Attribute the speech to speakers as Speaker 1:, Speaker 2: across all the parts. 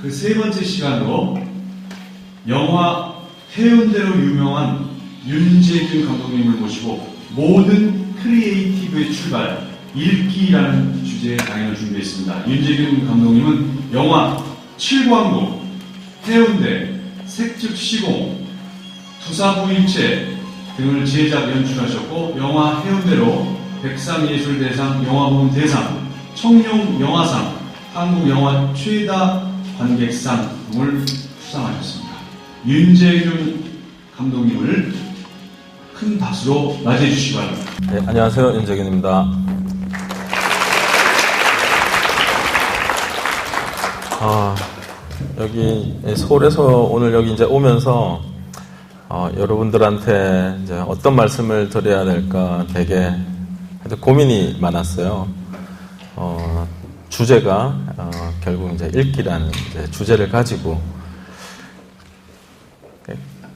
Speaker 1: 그 세 번째 시간으로 영화 해운대로 유명한 윤재균 감독님을 모시고 모든 크리에이티브의 출발, 읽기라는 주제의 강연을 준비했습니다. 윤재균 감독님은 영화 칠광도, 해운대, 색즉 시공, 투사부일체 등을 제작 연출하셨고 영화 해운대로 백상예술대상 영화부문 대상, 청룡 영화상, 한국영화 최다 관객상 등을 수상하셨습니다. 윤재균 감독님을 큰 박수로 맞이해 주시기 바랍니다.
Speaker 2: 네, 안녕하세요. 윤재균입니다. 여기 서울에서 오늘 여기 이제 오면서 여러분들한테 이제 어떤 말씀을 드려야 될까 되게 고민이 많았어요. 주제가 결국 이제 읽기라는 이제 주제를 가지고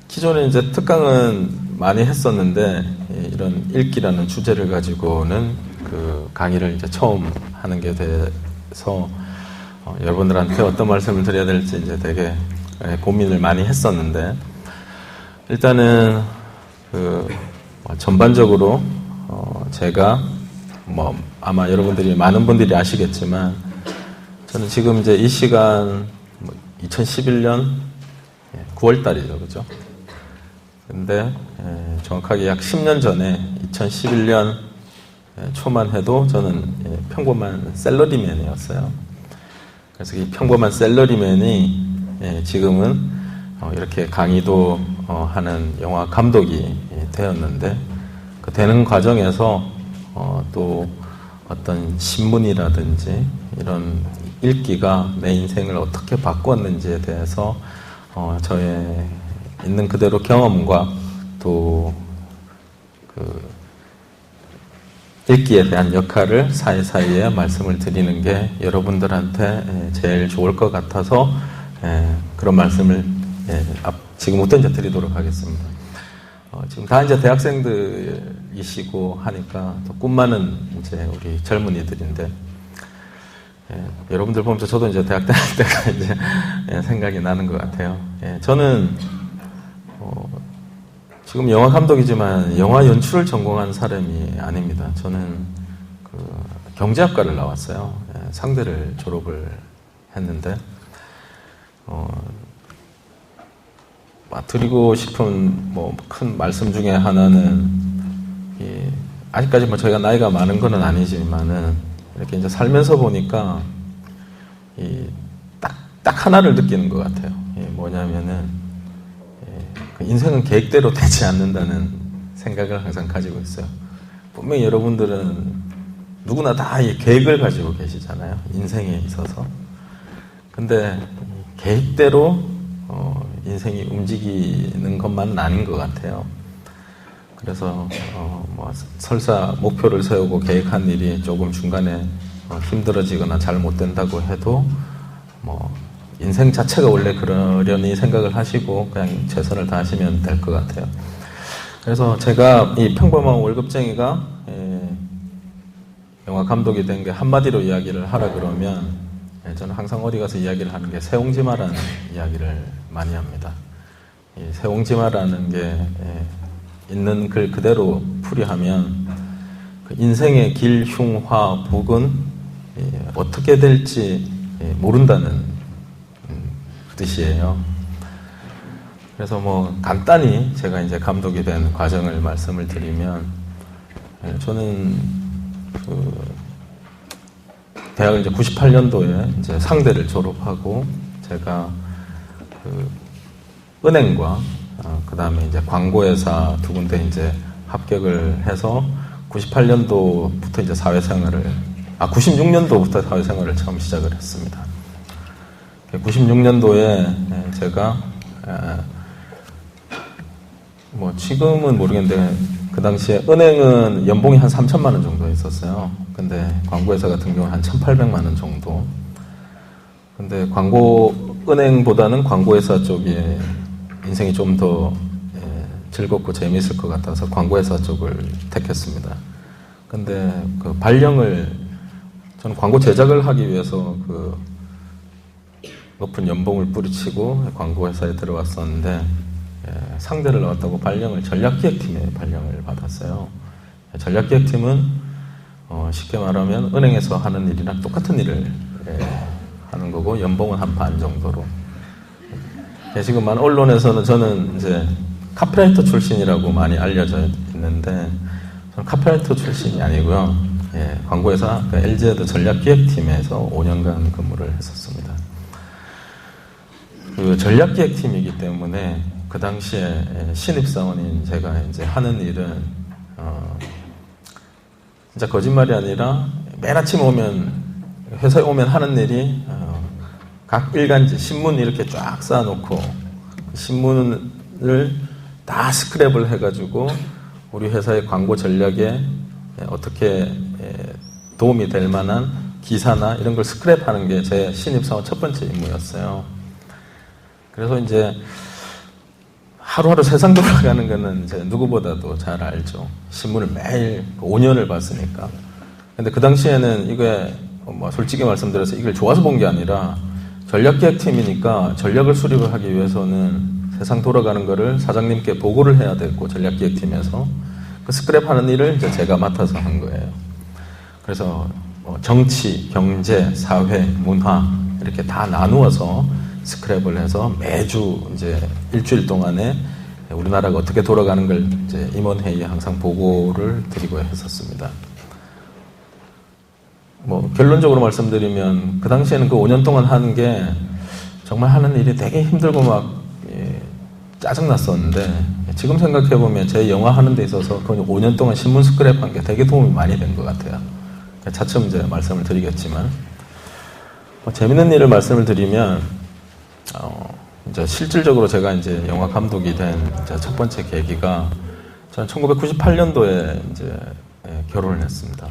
Speaker 2: 기존에 이제 특강은 많이 했었는데 이런 읽기라는 주제를 가지고는 그 강의를 이제 처음 하는 게 돼서 여러분들한테 어떤 말씀을 드려야 될지 이제 되게 고민을 많이 했었는데 일단은 그 전반적으로 제가 뭐 아마 여러분들이 많은 분들이 아시겠지만 저는 지금 이제 이 시간 2011년 9월 달이죠, 그죠? 근데 정확하게 약 10년 전에 2011년 초만 해도 저는 평범한 샐러리맨이었어요. 그래서 이 평범한 샐러리맨이 지금은 이렇게 강의도 하는 영화 감독이 되었는데 그 되는 과정에서 또 어떤 신문이라든지 이런 읽기가 내 인생을 어떻게 바꾸었는지에 대해서 저의 있는 그대로 경험과 또 그 읽기에 대한 역할을 사이사이에 말씀을 드리는 게 여러분들한테 제일 좋을 것 같아서 그런 말씀을 지금부터 이제 드리도록 하겠습니다. 지금 다 이제 대학생들이시고 하니까 또 꿈 많은 이제 우리 젊은이들인데 여러분들 보면서 저도 이제 대학 다닐 때가 이제 생각이 나는 것 같아요. 저는 지금 영화 감독이지만 영화 연출을 전공한 사람이 아닙니다. 저는 그 경제학과를 나왔어요. 상대를 졸업을 했는데 드리고 싶은 뭐 큰 말씀 중에 하나는 아직까지 뭐 저희가 나이가 많은 건 아니지만은 이렇게 이제 살면서 보니까 딱 하나를 느끼는 것 같아요. 뭐냐면은 인생은 계획대로 되지 않는다는 생각을 항상 가지고 있어요. 분명히 여러분들은 누구나 다 이 계획을 가지고 계시잖아요. 인생에 있어서. 근데 계획대로 인생이 움직이는 것만은 아닌 것 같아요. 그래서 뭐 설사 목표를 세우고 계획한 일이 조금 중간에 힘들어지거나 잘 못 된다고 해도 뭐 인생 자체가 원래 그러려니 생각을 하시고 그냥 최선을 다하시면 될 것 같아요. 그래서 제가 이 평범한 월급쟁이가 영화 감독이 된 게 한마디로 이야기를 하라 그러면 저는 항상 어디 가서 이야기를 하는 게 세옹지마라는 이야기를 많이 합니다. 이 세옹지마라는 게 있는 글 그대로 풀이하면 그 인생의 길, 흉, 화, 북은 어떻게 될지 모른다는 뜻이에요. 그래서 뭐 간단히 제가 이제 감독이 된 과정을 말씀을 드리면 저는 그 대학을 이제 98년도에 이제 상대를 졸업하고 제가 그 은행과 그 다음에 이제 광고회사 두 군데 이제 합격을 해서 98년도부터 이제 사회생활을 96년도부터 사회생활을 처음 시작을 했습니다. 96년도에 제가 뭐 지금은 모르겠는데 그 당시에 은행은 연봉이 한 3천만 원 정도 있었어요. 근데 광고회사 같은 경우는 한 1,800만 원 정도. 근데 은행보다는 광고회사 쪽에 인생이 좀 더 즐겁고 재미있을 것 같아서 광고회사 쪽을 택했습니다. 근데 저는 광고 제작을 하기 위해서 높은 연봉을 뿌리치고 광고회사에 들어왔었는데 상대를 나왔다고 전략기획팀에 발령을 받았어요. 전략기획팀은 쉽게 말하면 은행에서 하는 일이랑 똑같은 일을 하는 거고 연봉은 한 반 정도로. 지금 언론에서는 저는 이제 카피라이터 출신이라고 많이 알려져 있는데 저는 카피라이터 출신이 아니고요. 광고회사 LG에드 전략기획팀에서 5년간 근무를 했었습니다. 그 전략기획팀이기 때문에 그 당시에 신입사원인 제가 이제 하는 일은 진짜 거짓말이 아니라 맨 아침 회사에 오면 하는 일이 각 일간지 신문 이렇게 쫙 쌓아놓고 그 신문을 다 스크랩을 해가지고 우리 회사의 광고 전략에 어떻게 도움이 될 만한 기사나 이런 걸 스크랩하는 게 제 신입사원 첫 번째 임무였어요. 그래서 이제 하루하루 세상 돌아가는 거는 이제 누구보다도 잘 알죠. 신문을 매일 5년을 봤으니까. 근데 그 당시에는 이게 솔직히 말씀드려서 이걸 좋아서 본 게 아니라 전략기획팀이니까 전략을 수립을 하기 위해서는 세상 돌아가는 거를 사장님께 보고를 해야 되고 전략기획팀에서 그 스크랩하는 일을 이제 제가 맡아서 한 거예요. 그래서 정치, 경제, 사회, 문화 이렇게 다 나누어서 스크랩을 해서 매주 이제 일주일 동안에 우리나라가 어떻게 돌아가는 걸 이제 임원회의에 항상 보고를 드리고 했었습니다. 결론적으로 말씀드리면 그 당시에는 그 5년 동안 하는 게 정말 하는 일이 되게 힘들고 막 짜증났었는데 지금 생각해보면 제 영화 하는 데 있어서 그 5년 동안 신문 스크랩한 게 되게 도움이 많이 된 것 같아요. 차츰 이제 말씀을 드리겠지만 재밌는 일을 말씀을 드리면 이제 실질적으로 제가 이제 영화 감독이 된 첫 번째 계기가 저는 1998년도에 이제 결혼을 했습니다.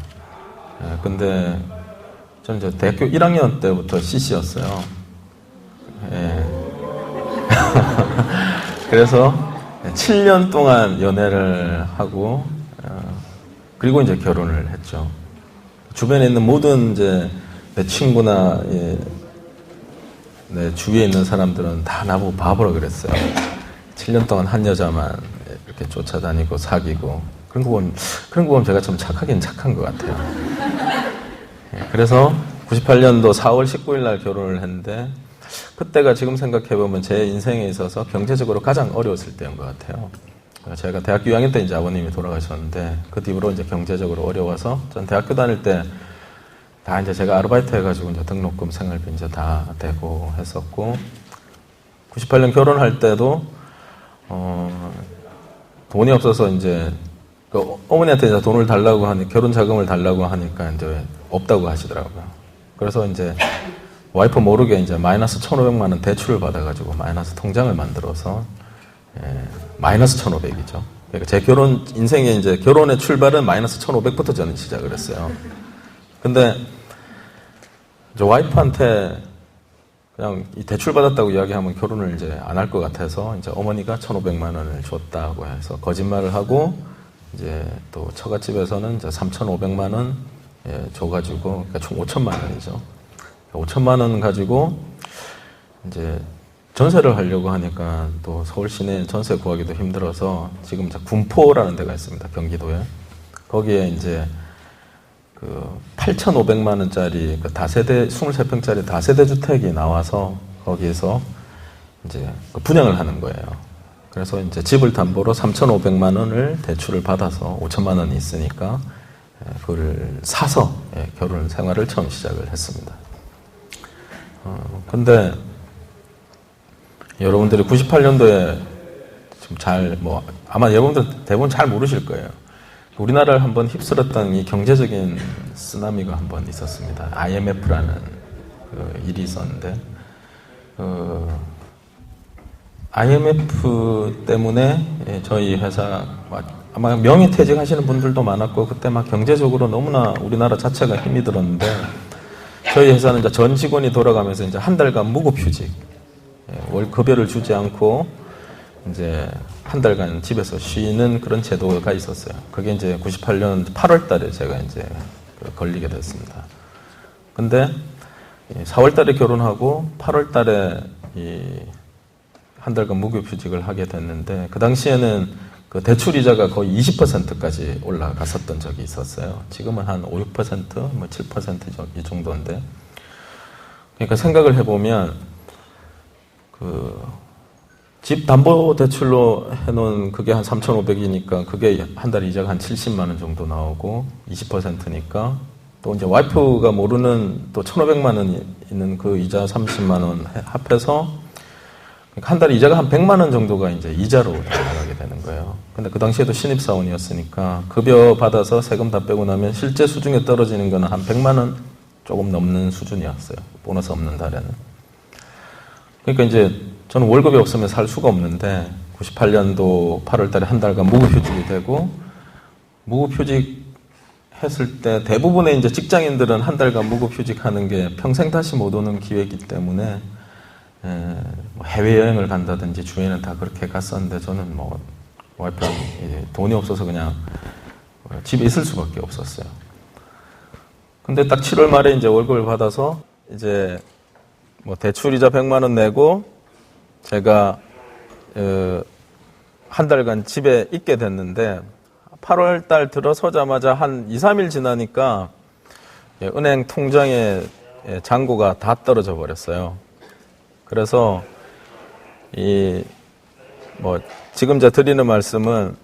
Speaker 2: 근데 저는 이제 대학교 1학년 때부터 CC였어요. 그래서 7년 동안 연애를 하고 그리고 이제 결혼을 했죠. 주변에 있는 모든 이제 내 친구나 내 주위에 있는 사람들은 다 나보고 바보라 그랬어요. 7년 동안 한 여자만 이렇게 쫓아다니고 사귀고 그런 거 보면 제가 좀 착하긴 착한 것 같아요. 그래서 98년도 4월 19일 날 결혼을 했는데 그때가 지금 생각해보면 제 인생에 있어서 경제적으로 가장 어려웠을 때인 것 같아요. 제가 대학교 2학년 때 이제 아버님이 돌아가셨는데 그 뒤로 이제 경제적으로 어려워서 전 대학교 다닐 때 다 이제 제가 아르바이트 해가지고 이제 등록금 생활비 이제 다 대고 했었고 98년 결혼할 때도 돈이 없어서 이제 그 어머니한테 이제 돈을 달라고 하니 결혼 자금을 달라고 하니까 이제 없다고 하시더라고요. 그래서 이제 와이프 모르게 이제 마이너스 1,500만 원 대출을 받아가지고 마이너스 통장을 만들어서 마이너스 1,500이죠. 그러니까 제 인생의 이제 결혼의 출발은 마이너스 1,500부터 저는 시작을 했어요. 근데 저 와이프한테 그냥 이 대출 받았다고 이야기하면 결혼을 이제 안 할 것 같아서 이제 어머니가 1,500만 원을 줬다고 해서 거짓말을 하고 이제 또 처갓집에서는 이제 3,500만 원 줘가지고 그러니까 총 5,000만 원이죠. 5,000만 원 가지고 이제 전세를 하려고 하니까 또 서울 시내에 전세 구하기도 힘들어서 지금 군포라는 데가 있습니다. 경기도에. 거기에 이제 그 8,500만 원짜리 그 다세대 23평짜리 다세대 주택이 나와서 거기에서 이제 그 분양을 하는 거예요. 그래서 이제 집을 담보로 3,500만 원을 대출을 받아서 5,000만 원이 있으니까 그걸 사서 결혼 생활을 처음 시작을 했습니다. 근데 여러분들이 98년도에 좀 아마 여러분들 대부분 잘 모르실 거예요. 우리나라를 한번 휩쓸었던 이 경제적인 쓰나미가 한번 있었습니다. IMF라는 그 일이 있었는데, IMF 때문에 저희 회사 아마 명예퇴직 하시는 분들도 많았고 그때 막 경제적으로 너무나 우리나라 자체가 힘이 들었는데 저희 회사는 이제 전 직원이 돌아가면서 이제 한 달간 무급휴직, 월 급여를 주지 않고 이제 한 달간 집에서 쉬는 그런 제도가 있었어요. 그게 이제 98년 8월 달에 제가 이제 걸리게 됐습니다. 근데 4월 달에 결혼하고 8월 달에 한 달간 무급휴직을 하게 됐는데, 그 당시에는 그 대출 이자가 거의 20%까지 올라갔었던 적이 있었어요. 지금은 한 5, 6%, 뭐 7% 이 정도인데. 그러니까 생각을 해보면, 집 담보 대출로 해놓은 그게 한 3,500이니까 그게 한 달 이자가 한 70만 원 정도 나오고 20%니까 또 이제 와이프가 모르는 또 1,500만 원 있는 그 이자 30만 원 합해서 한 달 이자가 한 100만 원 정도가 이제 이자로 나가게 되는 거예요. 근데 그 당시에도 신입사원이었으니까 급여 받아서 세금 다 빼고 나면 실제 수중에 떨어지는 거는 한 100만 원 조금 넘는 수준이었어요. 보너스 없는 달에는. 그러니까 이제 저는 월급이 없으면 살 수가 없는데 98년도 8월 달에 한 달간 무급휴직이 되고, 무급휴직 했을 때 대부분의 이제 직장인들은 한 달간 무급휴직하는 게 평생 다시 못 오는 기회이기 때문에 해외여행을 간다든지 주위에는 다 그렇게 갔었는데, 저는 뭐 와이프는 돈이 없어서 그냥 집에 있을 수밖에 없었어요. 근데 딱 7월 말에 이제 월급을 받아서 이제 뭐 대출이자 100만 원 내고 제가 한 달간 집에 있게 됐는데, 8월 달 들어서자마자 한 2, 3일 지나니까 은행 통장에 잔고가 다 떨어져 버렸어요. 그래서 지금 제가 드리는 말씀은,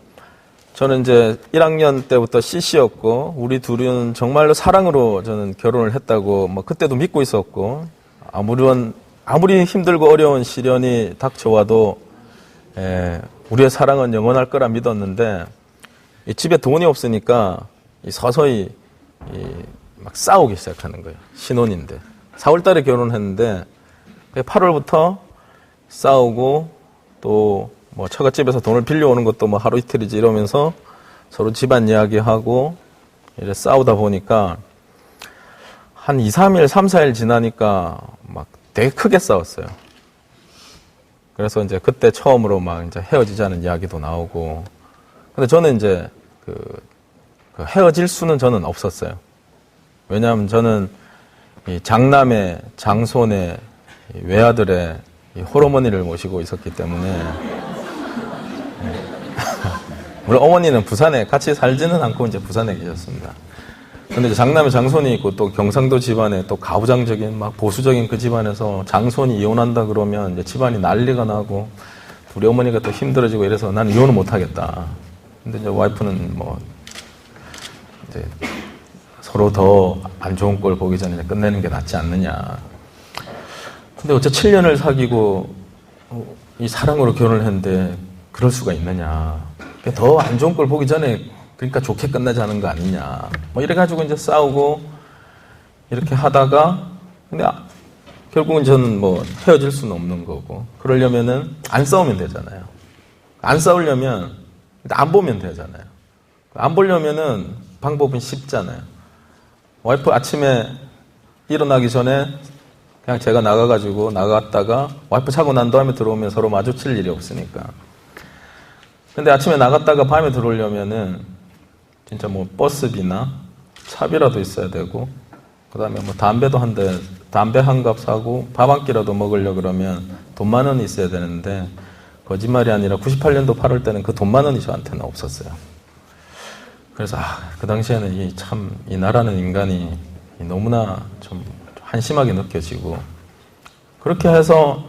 Speaker 2: 저는 이제 1학년 때부터 CC였고 우리 둘은 정말로 사랑으로 저는 결혼을 했다고 뭐 그때도 믿고 있었고, 아무리 힘들고 어려운 시련이 닥쳐와도 우리의 사랑은 영원할 거라 믿었는데, 집에 돈이 없으니까 서서히 막 싸우기 시작하는 거예요. 신혼인데 4월 달에 결혼했는데 8월부터 싸우고, 또 뭐 처갓집에서 돈을 빌려오는 것도 뭐 하루 이틀이지 이러면서 서로 집안 이야기하고 이래 싸우다 보니까 한 2, 3일, 3, 4일 지나니까 막 되게 크게 싸웠어요. 그래서 이제 그때 처음으로 막 이제 헤어지자는 이야기도 나오고. 근데 저는 이제 그 헤어질 수는 저는 없었어요. 왜냐하면 저는 이 장남의, 장손의, 외아들의 홀어머니를 모시고 있었기 때문에. 물론 어머니는 부산에 같이 살지는 않고 이제 부산에 계셨습니다. 근데 이제 장남의 장손이 있고 또 경상도 집안에 또 가부장적인 막 보수적인 그 집안에서 장손이 이혼한다 그러면 이제 집안이 난리가 나고 우리 어머니가 또 힘들어지고 이래서 나는 이혼을 못 하겠다. 근데 이제 와이프는 뭐 이제 서로 더 안 좋은 걸 보기 전에 끝내는 게 낫지 않느냐. 근데 어째 7년을 사귀고 이 사랑으로 결혼을 했는데 그럴 수가 있느냐. 더 안 좋은 걸 보기 전에 그러니까 좋게 끝나자는 거 아니냐. 뭐 이래가지고 이제 싸우고 이렇게 하다가, 근데 결국은 저는 뭐 헤어질 수는 없는 거고, 그러려면은 안 싸우면 되잖아요. 안 싸우려면 안 보면 되잖아요. 안 보려면은 방법은 쉽잖아요. 와이프 아침에 일어나기 전에 그냥 제가 나갔다가 와이프 자고 난 다음에 들어오면 서로 마주칠 일이 없으니까. 근데 아침에 나갔다가 밤에 들어오려면은 진짜 뭐 버스비나 차비라도 있어야 되고, 그 다음에 뭐 담배 한 갑 사고 밥 한 끼라도 먹으려 그러면 돈 10,000원이 있어야 되는데, 거짓말이 아니라 98년도 8월 때는 그 돈 10,000원이 저한테는 없었어요. 그래서 그 당시에는 이 나라는 인간이 너무나 좀 한심하게 느껴지고, 그렇게 해서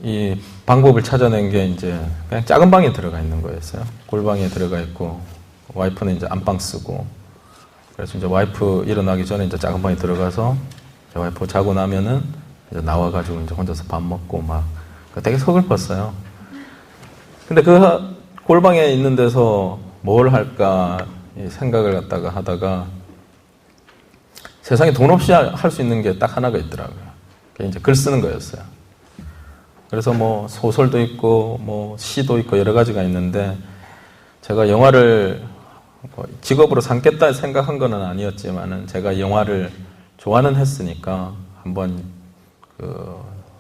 Speaker 2: 이 방법을 찾아낸 게 이제 그냥 작은 방에 들어가 있는 거였어요. 골방에 들어가 있고 와이프는 이제 안방 쓰고, 그래서 이제 와이프 일어나기 전에 이제 작은 방에 들어가서 이제 와이프 자고 나면은 이제 나와가지고 이제 혼자서 밥 먹고 막 되게 서글펐어요. 근데 그 골방에 있는 데서 뭘 할까 생각을 갖다가 하다가 세상에 돈 없이 할 수 있는 게 딱 하나가 있더라고요. 그게 이제 글 쓰는 거였어요. 그래서 뭐 소설도 있고 뭐 시도 있고 여러 가지가 있는데, 제가 영화를 직업으로 삼겠다 생각한 건 아니었지만은 제가 영화를 좋아는 했으니까 한번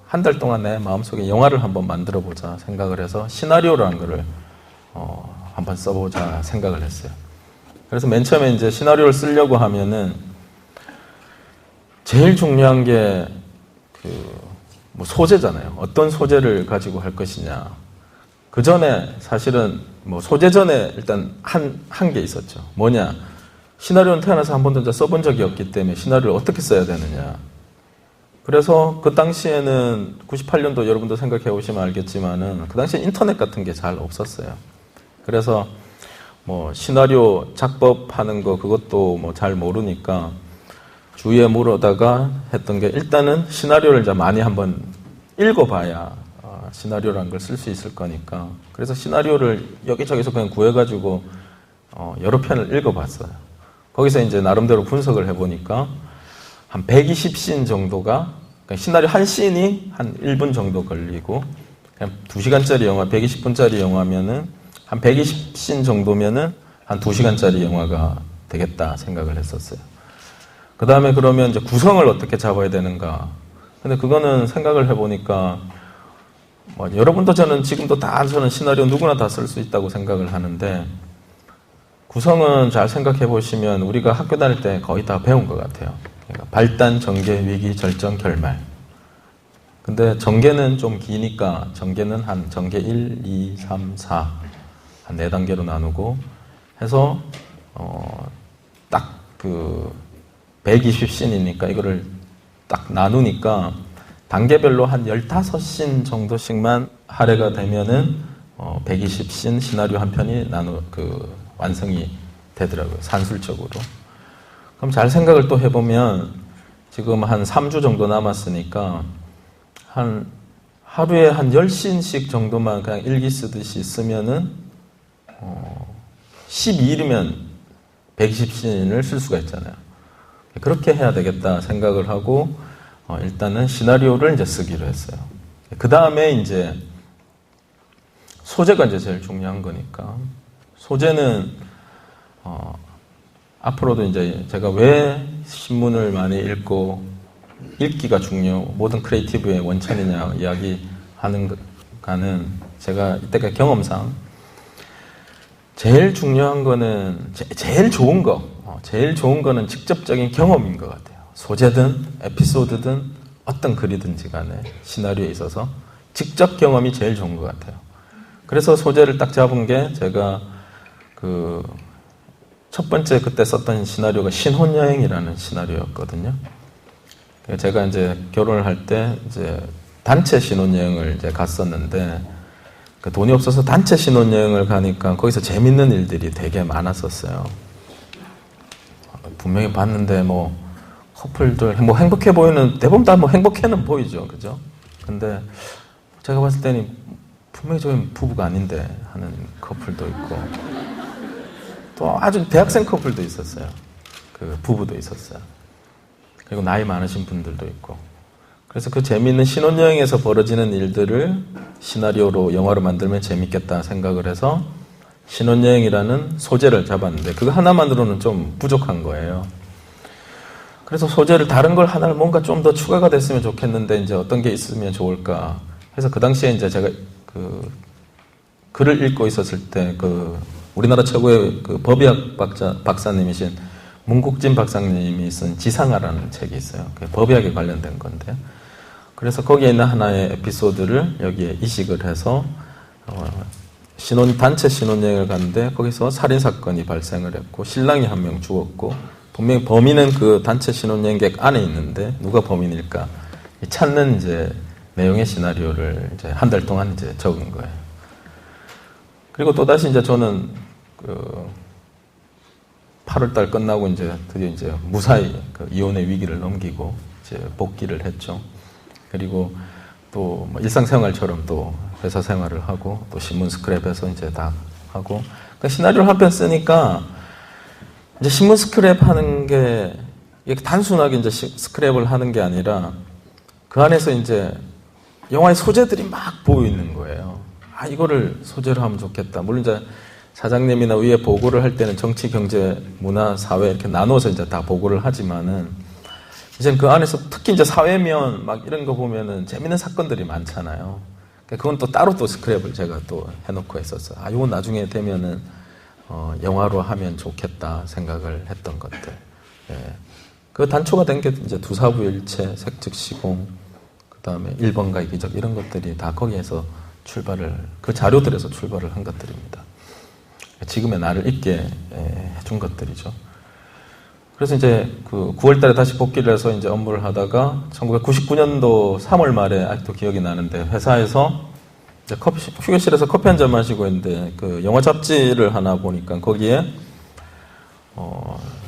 Speaker 2: 한 달 동안 내 마음속에 영화를 한번 만들어 보자 생각을 해서 시나리오라는 거를 한번 써보자 생각을 했어요. 그래서 맨 처음에 이제 시나리오를 쓰려고 하면은 제일 중요한 게 뭐 소재잖아요. 어떤 소재를 가지고 할 것이냐. 그 전에 사실은 뭐 소재 전에 일단 한 게 있었죠. 뭐냐. 시나리오는 태어나서 한 번도 써본 적이 없기 때문에 시나리오를 어떻게 써야 되느냐. 그래서 그 당시에는 98년도 여러분도 생각해 보시면 알겠지만은 그 당시에 인터넷 같은 게 잘 없었어요. 그래서 뭐 시나리오 작법하는 거 그것도 뭐 잘 모르니까 주위에 물어다가 했던 게 일단은 시나리오를 이제 많이 한번 읽어봐야 시나리오라는 걸 쓸 수 있을 거니까 그래서 시나리오를 여기저기서 그냥 구해가지고 여러 편을 읽어봤어요. 거기서 이제 나름대로 분석을 해보니까 한 120씬 정도가 그러니까 시나리오 한 씬이 한 1분 정도 걸리고 그냥 2시간짜리 영화 120분짜리 영화면은 한 120씬 정도면은 한 2시간짜리 영화가 되겠다 생각을 했었어요. 그 다음에 그러면 이제 구성을 어떻게 잡아야 되는가. 근데 그거는 생각을 해보니까 뭐 여러분도 저는 지금도 저는 시나리오 누구나 다 쓸 수 있다고 생각을 하는데 구성은 잘 생각해 보시면 우리가 학교 다닐 때 거의 다 배운 것 같아요. 그러니까 발단, 전개, 위기, 절정, 결말. 근데 전개는 좀 기니까 전개는 한 전개 1, 2, 3, 4 한 4단계로 나누고 해서 딱 120씬이니까 이거를 딱 나누니까 단계별로 한 15씬 정도씩만 할애가 되면은 120씬 시나리오 한 편이 완성이 되더라고요. 산술적으로. 그럼 잘 생각을 또 해보면 지금 한 3주 정도 남았으니까 하루에 한 10씬씩 정도만 그냥 일기 쓰듯이 쓰면은 12일이면 120씬을 쓸 수가 있잖아요. 그렇게 해야 되겠다 생각을 하고 일단은 시나리오를 이제 쓰기로 했어요. 그 다음에 이제 소재가 이제 제일 중요한 거니까 소재는 앞으로도 이제 제가 왜 신문을 많이 읽고 읽기가 모든 크리에이티브의 원천이냐 이야기하는가는 제가 이때까지 경험상 제일 중요한 거는 제일 좋은 거는 직접적인 경험인 것 같아요. 소재든 에피소드든 어떤 글이든지 간에 시나리오에 있어서 직접 경험이 제일 좋은 것 같아요. 그래서 소재를 딱 잡은 게 제가 첫 번째 그때 썼던 시나리오가 신혼여행이라는 시나리오였거든요. 제가 이제 결혼을 할 때 이제 단체 신혼여행을 이제 갔었는데 돈이 없어서 단체 신혼여행을 가니까 거기서 재밌는 일들이 되게 많았었어요. 분명히 봤는데 뭐 커플들 뭐 행복해 보이는 대부분 다 뭐 행복해는 보이죠, 그죠? 근데 제가 봤을 때는 분명히 저희 부부가 아닌데 하는 커플도 있고 또 아주 대학생 커플도 있었어요. 부부도 있었어요. 그리고 나이 많으신 분들도 있고. 그래서 그 재미있는 신혼여행에서 벌어지는 일들을 시나리오로 영화로 만들면 재밌겠다 생각을 해서 신혼여행이라는 소재를 잡았는데 그거 하나만으로는 좀 부족한 거예요. 그래서 소재를 다른 걸 하나를 뭔가 좀 더 추가가 됐으면 좋겠는데 이제 어떤 게 있으면 좋을까 해서 그 당시에 이제 제가 글을 읽고 있었을 때 우리나라 최고의 법의학 박사님이신 문국진 박사님이 쓴 지상아라는 책이 있어요. 법의학에 관련된 건데요. 그래서 거기에 있는 하나의 에피소드를 여기에 이식을 해서 단체 신혼여행을 갔는데 거기서 살인사건이 발생을 했고 신랑이 한 명 죽었고 분명히 범인은 그 단체 신혼여행객 안에 있는데 누가 범인일까 찾는 이제 내용의 시나리오를 이제 한 달 동안 이제 적은 거예요. 그리고 또다시 이제 저는 8월달 끝나고 이제 드디어 이제 무사히 이혼의 위기를 넘기고 이제 복귀를 했죠. 그리고 또 뭐 일상생활처럼 또 회사 생활을 하고 또 신문 스크랩에서 이제 다 하고 시나리오를 한 편 쓰니까 이제 신문 스크랩 하는 게 단순하게 이제 스크랩을 하는 게 아니라 그 안에서 이제 영화의 소재들이 막 보이는 거예요. 이거를 소재로 하면 좋겠다. 물론 이제 사장님이나 위에 보고를 할 때는 정치, 경제, 문화, 사회 이렇게 나눠서 이제 다 보고를 하지만은 이제 그 안에서 특히 이제 사회면 막 이런 거 보면은 재밌는 사건들이 많잖아요. 그건 또 따로 또 스크랩을 제가 또 해놓고 했었어요. 이건 나중에 되면은 영화로 하면 좋겠다 생각을 했던 것들. 예. 그 단초가 된 게 이제 두사부일체, 색즉시공, 그 다음에 1번가의 기적 이런 것들이 다 거기에서 그 자료들에서 출발을 한 것들입니다. 지금의 나를 있게 해준 것들이죠. 그래서 이제 그 9월 달에 다시 복귀를 해서 이제 업무를 하다가 1999년도 3월 말에 아직도 기억이 나는데 회사에서 이제 휴게실에서 커피 한 잔 마시고 있는데 그 영화 잡지를 하나 보니까 거기에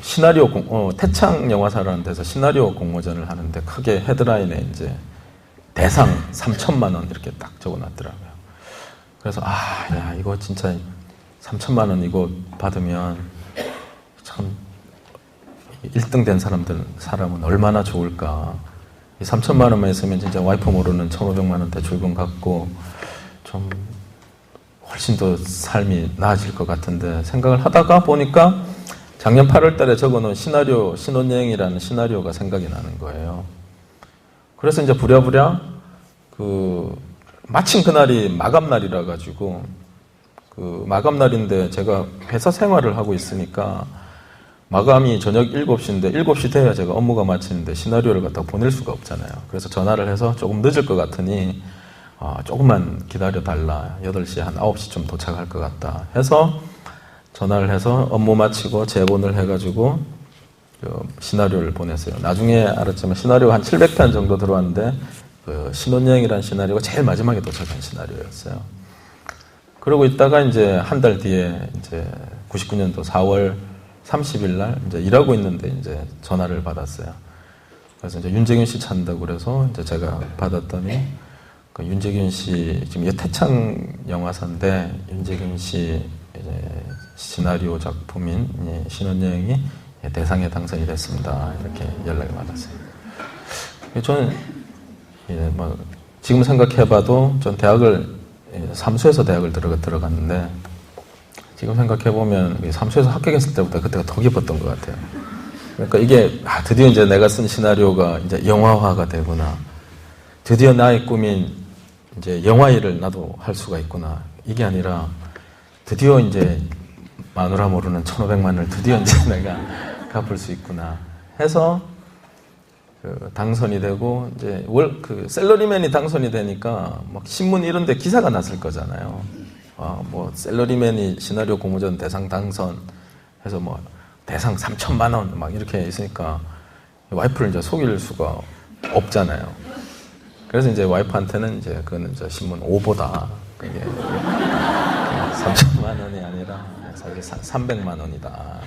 Speaker 2: 시나리오 태창 영화사라는 데서 시나리오 공모전을 하는데 크게 헤드라인에 이제 대상 3천만 원 이렇게 딱 적어놨더라고요. 그래서 야 이거 진짜 3천만 원 이거 받으면 참 1등 된 사람은 얼마나 좋을까. 이 3천만 원만 있으면 진짜 와이프 모르는 1,500만 원 대출금 갚고 좀 훨씬 더 삶이 나아질 것 같은데 생각을 하다가 보니까 작년 8월 달에 적어놓은 시나리오, 신혼여행이라는 시나리오가 생각이 나는 거예요. 그래서 이제 부랴부랴 마침 그날이 마감날이라 가지고 마감날인데 제가 회사 생활을 하고 있으니까 마감이 저녁 7시인데 7시 돼야 제가 업무가 마치는데 시나리오를 갖다 보낼 수가 없잖아요. 그래서 전화를 해서 조금 늦을 것 같으니 조금만 기다려달라. 8시 한 9시쯤 도착할 것 같다 해서 전화를 해서 업무 마치고 재본을 해가지고 시나리오를 보냈어요. 나중에 알았지만 시나리오가 한 700편 정도 들어왔는데 신혼여행이라는 시나리오가 제일 마지막에 도착한 시나리오였어요. 그러고 있다가 이제 한 달 뒤에 이제 99년도 4월 30일 날 이제 일하고 있는데 이제 전화를 받았어요. 그래서 이제 윤재균 씨 찾는다고 그래서 이제 제가 받았더니 그 윤재균 씨 지금 태창 영화사인데 윤재균 씨 이제 시나리오 작품인 신혼여행이 대상에 당선이 됐습니다. 이렇게 연락을 받았어요. 저는 지금 생각해봐도 전 삼수에서 대학을 들어갔는데 지금 생각해보면 삼수에서 합격했을 때보다 그때가 더 기뻤던 것 같아요. 그러니까 이게 드디어 이제 내가 쓴 시나리오가 이제 영화화가 되구나. 드디어 나의 꿈인 이제 영화 일을 나도 할 수가 있구나. 이게 아니라 드디어 이제 마누라 모르는 1,500만 원을 드디어 이제 내가 갚을 수 있구나 해서 당선이 되고 이제 셀러리맨이 당선이 되니까 막 신문 이런 데 기사가 났을 거잖아요. 셀러리맨이 시나리오 공모전 대상 당선 해서 대상 3천만 원 막 이렇게 있으니까 와이프를 이제 속일 수가 없잖아요. 그래서 이제 와이프한테는 이제 그거는 이제 신문 오보다. 그게 3천만 원이 아니라 사실 300만 원이다.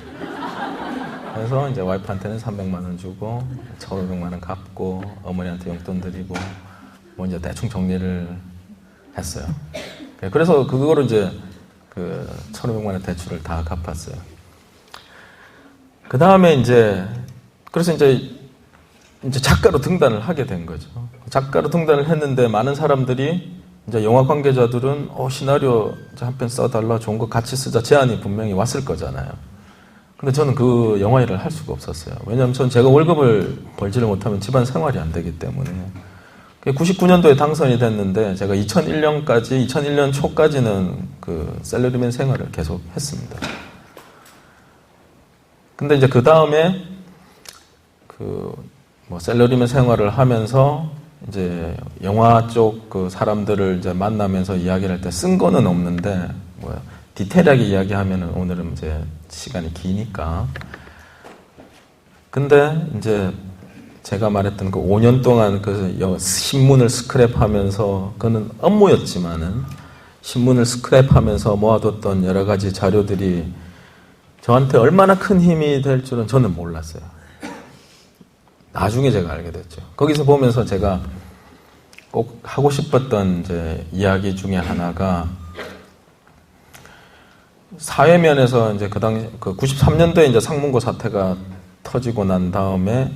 Speaker 2: 그래서 이제 와이프한테는 300만 원 주고 1,500만 원 갚고 어머니한테 용돈 드리고 이제 대충 정리를 했어요. 그래서 그거로 이제 1,500만 원 대출을 다 갚았어요. 그 다음에 그래서 이제 작가로 등단을 하게 된 거죠. 작가로 등단을 했는데 많은 사람들이 이제 영화 관계자들은 시나리오 한 편 써달라, 좋은 거 같이 쓰자 제안이 분명히 왔을 거잖아요. 근데 저는 그 영화 일을 할 수가 없었어요. 왜냐하면 전 제가 월급을 벌지를 못하면 집안 생활이 안 되기 때문에. 99년도에 당선이 됐는데 제가 2001년 초까지는 그 셀러리맨 생활을 계속 했습니다. 근데 이제 그 다음에 셀러리맨 생활을 하면서 이제 영화 쪽 그 사람들을 이제 만나면서 이야기를 할 때 쓴 거는 없는데 디테일하게 이야기하면은 오늘은 이제 시간이 기니까. 근데 이제 제가 말했던 그 5년 동안 그 신문을 스크랩하면서 그거는 업무였지만은 신문을 스크랩하면서 모아뒀던 여러 가지 자료들이 저한테 얼마나 큰 힘이 될 줄은 저는 몰랐어요. 나중에 제가 알게 됐죠. 거기서 보면서 제가 꼭 하고 싶었던 이제 이야기 중에 하나가 사회면에서 이제 그 당시 93년도에 이제 상문고 사태가 터지고 난 다음에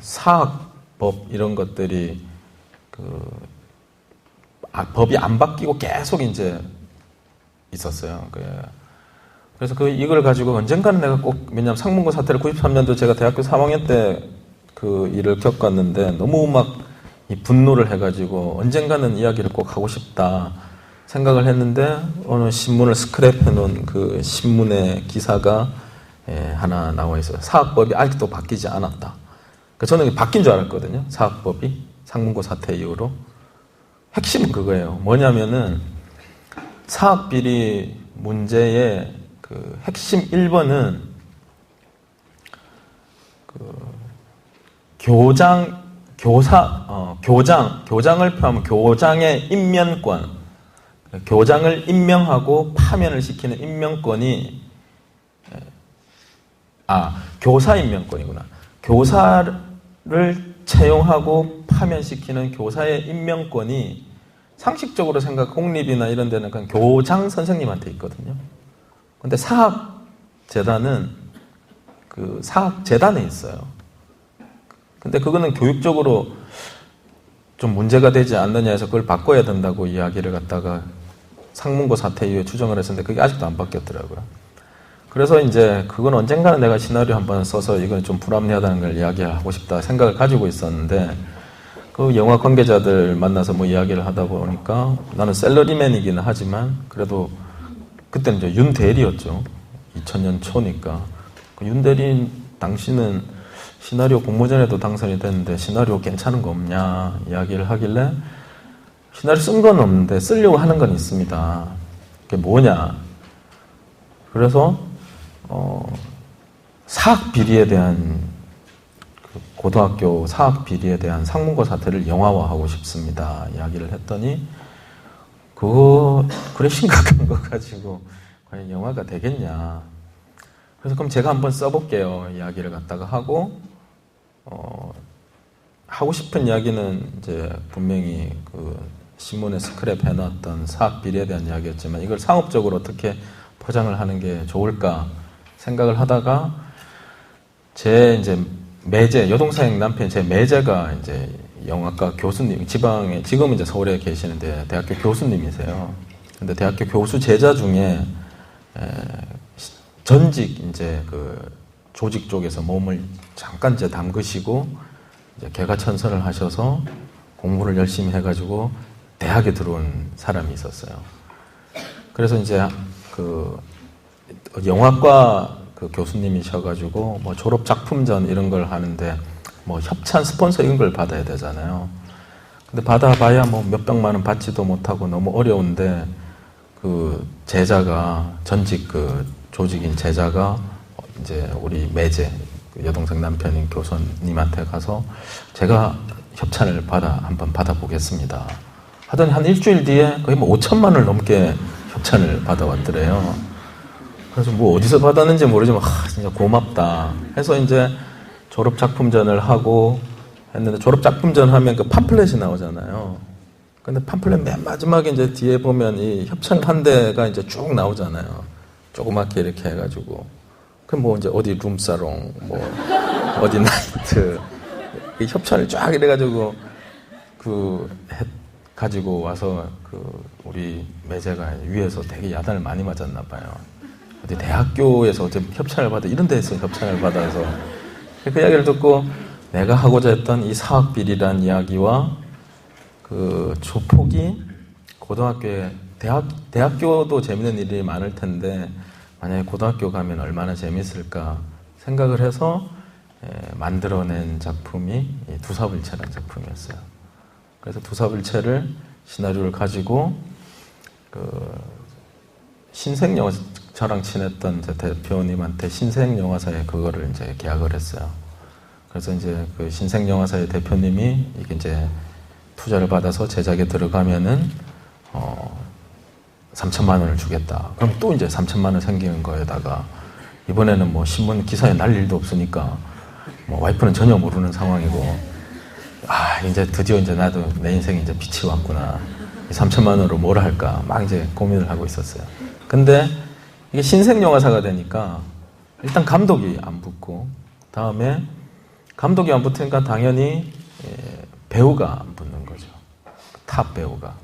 Speaker 2: 사학법 이런 것들이 법이 안 바뀌고 계속 이제 있었어요. 그래서 이걸 가지고 언젠가는 내가 꼭, 왜냐면 상문고 사태를 93년도 제가 대학교 3학년 때 그 일을 겪었는데 너무 막 이 분노를 해가지고 언젠가는 이야기를 꼭 하고 싶다 생각을 했는데 어느 신문을 스크랩해 놓은 그 신문의 기사가 하나 나와 있어요. 사학법이 아직도 바뀌지 않았다. 저는 바뀐 줄 알았거든요. 사학법이 상문고 사태 이후로. 핵심은 그거예요. 뭐냐면은 사학비리 문제의 그 핵심 1번은 교장을 표하면 교장의 임면권, 교장을 임명하고 파면을 시키는 임명권이, 교사 임명권이구나. 교사를 채용하고 파면시키는 교사의 임명권이 상식적으로 공립이나 이런 데는 그냥 교장 선생님한테 있거든요. 근데 사학재단은 그 사학재단에 있어요. 근데 그거는 교육적으로 좀 문제가 되지 않느냐 해서 그걸 바꿔야 된다고 이야기를 갖다가 상문고 사태 이후에 추정을 했었는데 그게 아직도 안 바뀌었더라고요. 그래서 이제 그건 언젠가는 내가 시나리오 한번 써서 이건 좀 불합리하다는 걸 이야기하고 싶다 생각을 가지고 있었는데 그 영화 관계자들 만나서 뭐 이야기를 하다 보니까 나는 셀러리맨이기는 하지만 그래도 그때는 이제 윤대리였죠. 2000년 초니까. 그 윤대리 당시는 시나리오 공모전에도 당선이 됐는데 시나리오 괜찮은 거 없냐 이야기를 하길래 시나리오 쓴 건 없는데 쓰려고 하는 건 있습니다. 그게 뭐냐. 그래서 사학 비리에 대한 고등학교 사학 비리에 대한 상문고 사태를 영화화하고 싶습니다. 이야기를 했더니 그거 그래 심각한 거 가지고 과연 영화가 되겠냐. 그래서 그럼 제가 한번 써볼게요. 이야기를 갖다가 하고 하고 싶은 이야기는 이제 분명히 그 신문에 스크랩 해놨던 사학 비리에 대한 이야기였지만 이걸 상업적으로 어떻게 포장을 하는 게 좋을까 생각을 하다가 제 이제 매제 여동생 남편 제 매제가 이제 영화과 교수님 지방에 지금 이제 서울에 계시는데 대학교 교수님이세요. 근데 대학교 교수 제자 중에 전직 이제 그 조직 쪽에서 몸을 잠깐 이제 담그시고 이제 개가천선을 하셔서 공부를 열심히 해가지고 대학에 들어온 사람이 있었어요. 그래서 이제 그 영화과 그 교수님이셔가지고 뭐 졸업 작품전 이런 걸 하는데 뭐 협찬 스폰서 이런 걸 받아야 되잖아요. 근데 받아봐야 뭐 몇백만 원 받지도 못하고 너무 어려운데 그 제자가 전직 그 조직인 제자가 이제 우리 매제 여동생 남편인 교수님한테 가서 제가 협찬을 한번 받아보겠습니다. 하더니 한 일주일 뒤에 거의 뭐 5천만 원을 넘게 협찬을 받아왔더래요. 그래서 뭐 어디서 받았는지 모르지만 진짜 고맙다 해서 이제 졸업 작품전을 하고 했는데 졸업 작품전 하면 그 팜플렛이 나오잖아요. 근데 팜플렛 맨 마지막에 이제 뒤에 보면 이 협찬을 한 데가 이제 쭉 나오잖아요. 조그맣게 이렇게 해가지고. 그 뭐 이제 어디 룸사롱, 뭐 어디 나이트 이 협찬을 쫙 이래가지고 가지고 와서 우리 매제가 위에서 되게 야단을 많이 맞았나 봐요. 어디 대학교에서 어째 협찬을 받아 이런 데에서 협찬을 받아서 그 이야기를 듣고 내가 하고자 했던 이 사학비리란 이야기와 그 조폭이 고등학교에 대학교도 재밌는 일이 많을 텐데 만약에 고등학교 가면 얼마나 재밌을까 생각을 해서 만들어낸 작품이 두사불체라는 작품이었어요. 그래서 두사불체를 시나리오를 가지고 신생영화 저랑 친했던 제 대표님한테 신생영화사에 그거를 이제 계약을 했어요. 그래서 이제 그 신생영화사의 대표님이 이게 이제 투자를 받아서 제작에 들어가면은 3천만 원을 주겠다. 그럼 또 이제 3천만 원 생기는 거에다가 이번에는 뭐 신문 기사에 날 일도 없으니까 뭐 와이프는 전혀 모르는 상황이고 이제 드디어 이제 나도 내 인생에 이제 빛이 왔구나. 이 3천만 원으로 뭘 할까 막 이제 고민을 하고 있었어요. 근데 이게 신생영화사가 되니까 일단 감독이 안 붙고 다음에 감독이 안 붙으니까 당연히 배우가 안 붙는 거죠. 탑 배우가.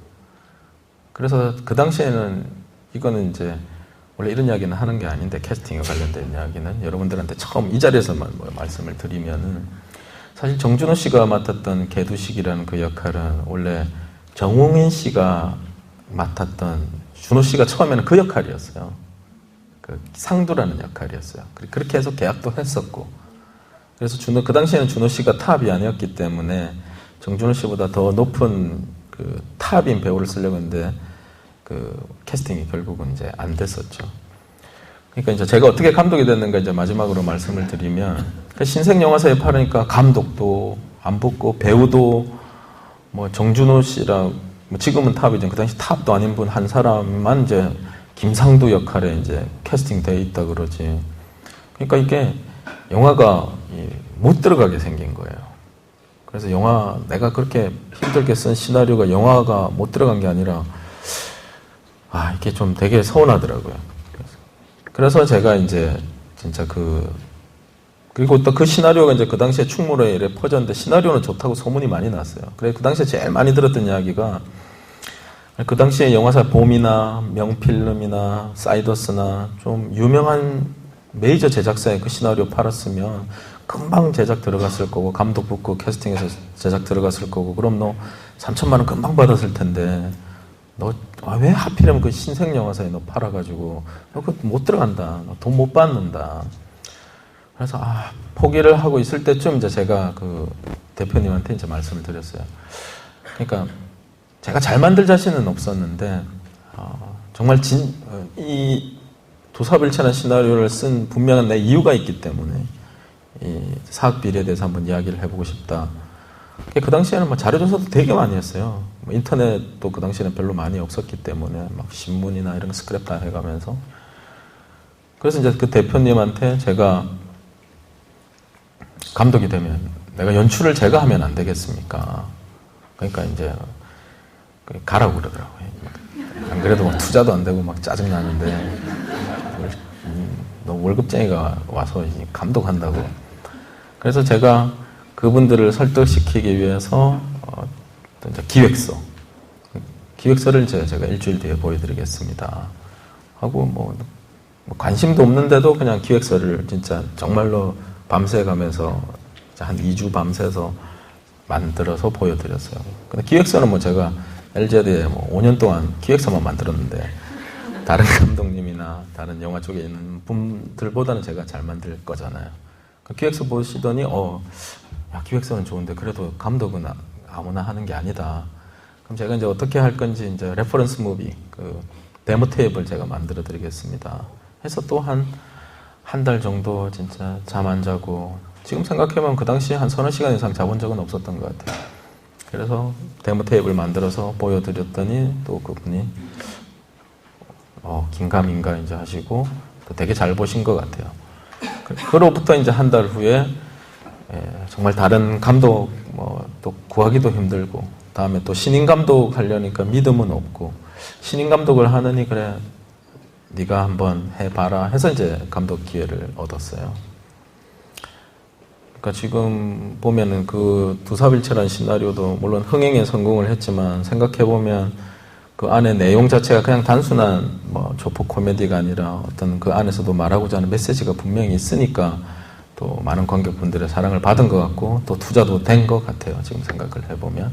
Speaker 2: 그래서 그 당시에는 이거는 이제 원래 이런 이야기는 하는 게 아닌데 캐스팅에 관련된 이야기는 여러분들한테 처음 이 자리에서만 말씀을 드리면은 사실 정준호 씨가 맡았던 개두식이라는 그 역할은 원래 정웅인 씨가 맡았던 준호 씨가 처음에는 그 역할이었어요. 그 상두라는 역할이었어요. 그렇게 해서 계약도 했었고, 그래서 그 당시에는 준호 씨가 탑이 아니었기 때문에 정준호 씨보다 더 높은 그 탑인 배우를 쓰려고 했는데 그 캐스팅이 결국은 이제 안 됐었죠. 그러니까 이제 제가 어떻게 감독이 됐는가 이제 마지막으로 말씀을 드리면, 그 신생 영화사에 팔으니까 감독도 안 붙고 배우도 뭐 정준호 씨랑 뭐 지금은 탑이죠. 그 당시 탑도 아닌 분 한 사람만 이제 김상두 역할에 이제 캐스팅되어 있다 그러지. 그러니까 이게 영화가 못 들어가게 생긴 거예요. 그래서 내가 그렇게 힘들게 쓴 시나리오가 영화가 못 들어간 게 아니라, 이게 좀 되게 서운하더라고요. 그래서 제가 이제 진짜 그리고 또 그 시나리오가 이제 그 당시에 충무로에 이래 퍼졌는데, 시나리오는 좋다고 소문이 많이 났어요. 그래서 그 당시에 제일 많이 들었던 이야기가, 그 당시에 영화사 봄이나 명필름이나 사이더스나 좀 유명한 메이저 제작사에 그 시나리오 팔았으면 금방 제작 들어갔을 거고, 감독 붙고 캐스팅해서 제작 들어갔을 거고, 그럼 너 3천만 원 금방 받았을 텐데, 너 왜 하필이면 그 신생 영화사에 너 팔아가지고 너 그거 못 들어간다, 너 돈 못 받는다. 그래서 포기를 하고 있을 때쯤 이제 제가 그 대표님한테 이제 말씀을 드렸어요. 그러니까 제가 잘 만들 자신은 없었는데, 정말 이 두사빌체라는 시나리오를 쓴 분명한 내 이유가 있기 때문에 이 사학 비리에 대해서 한번 이야기를 해보고 싶다. 그 당시에는 뭐 자료조사도 되게 많이 했어요. 뭐 인터넷도 그 당시에는 별로 많이 없었기 때문에 막 신문이나 이런 거 스크랩 다 해가면서. 그래서 이제 그 대표님한테 제가 감독이 되면 내가 연출을 제가 하면 안 되겠습니까? 그러니까 이제 가라고 그러더라고요. 안 그래도 막 투자도 안 되고 막 짜증나는데, 너 월급쟁이가 와서 감독한다고. 그래서 제가 그분들을 설득시키기 위해서 이제 기획서를 제가 일주일 뒤에 보여드리겠습니다 하고, 뭐 관심도 없는데도 그냥 기획서를 진짜 정말로 밤새 가면서 한 2주 밤새서 만들어서 보여드렸어요. 근데 기획서는 뭐 제가 LG에드에 뭐 5년 동안 기획서만 만들었는데, 다른 감독님이나 다른 영화 쪽에 있는 분들보다는 제가 잘 만들 거잖아요. 그 기획서 보시더니 기획서는 좋은데 그래도 감독은 아무나 하는 게 아니다. 그럼 제가 이제 어떻게 할 건지 이제 레퍼런스 무비, 그 데모 테이프를 제가 만들어 드리겠습니다 해서 또 한 달 정도 진짜 잠 안 자고, 지금 생각해보면 그 당시에 한 서너 시간 이상 자본 적은 없었던 것 같아요. 그래서 데모 테이프를 만들어서 보여드렸더니 또 그분이 긴가민가 이제 하시고 또 되게 잘 보신 것 같아요. 그로부터 이제 한 달 후에 정말 다른 감독 또 구하기도 힘들고, 다음에 또 신인 감독 하려니까 믿음은 없고, 신인 감독을 하느니 그래 네가 한번 해봐라 해서 이제 감독 기회를 얻었어요. 그러니까 지금 보면은 그 두사빌체라는 시나리오도 물론 흥행에 성공을 했지만, 생각해보면 그 안에 내용 자체가 그냥 단순한 조폭 코미디가 아니라 어떤 그 안에서도 말하고자 하는 메시지가 분명히 있으니까 또 많은 관객분들의 사랑을 받은 것 같고, 또 투자도 된 것 같아요. 지금 생각을 해보면.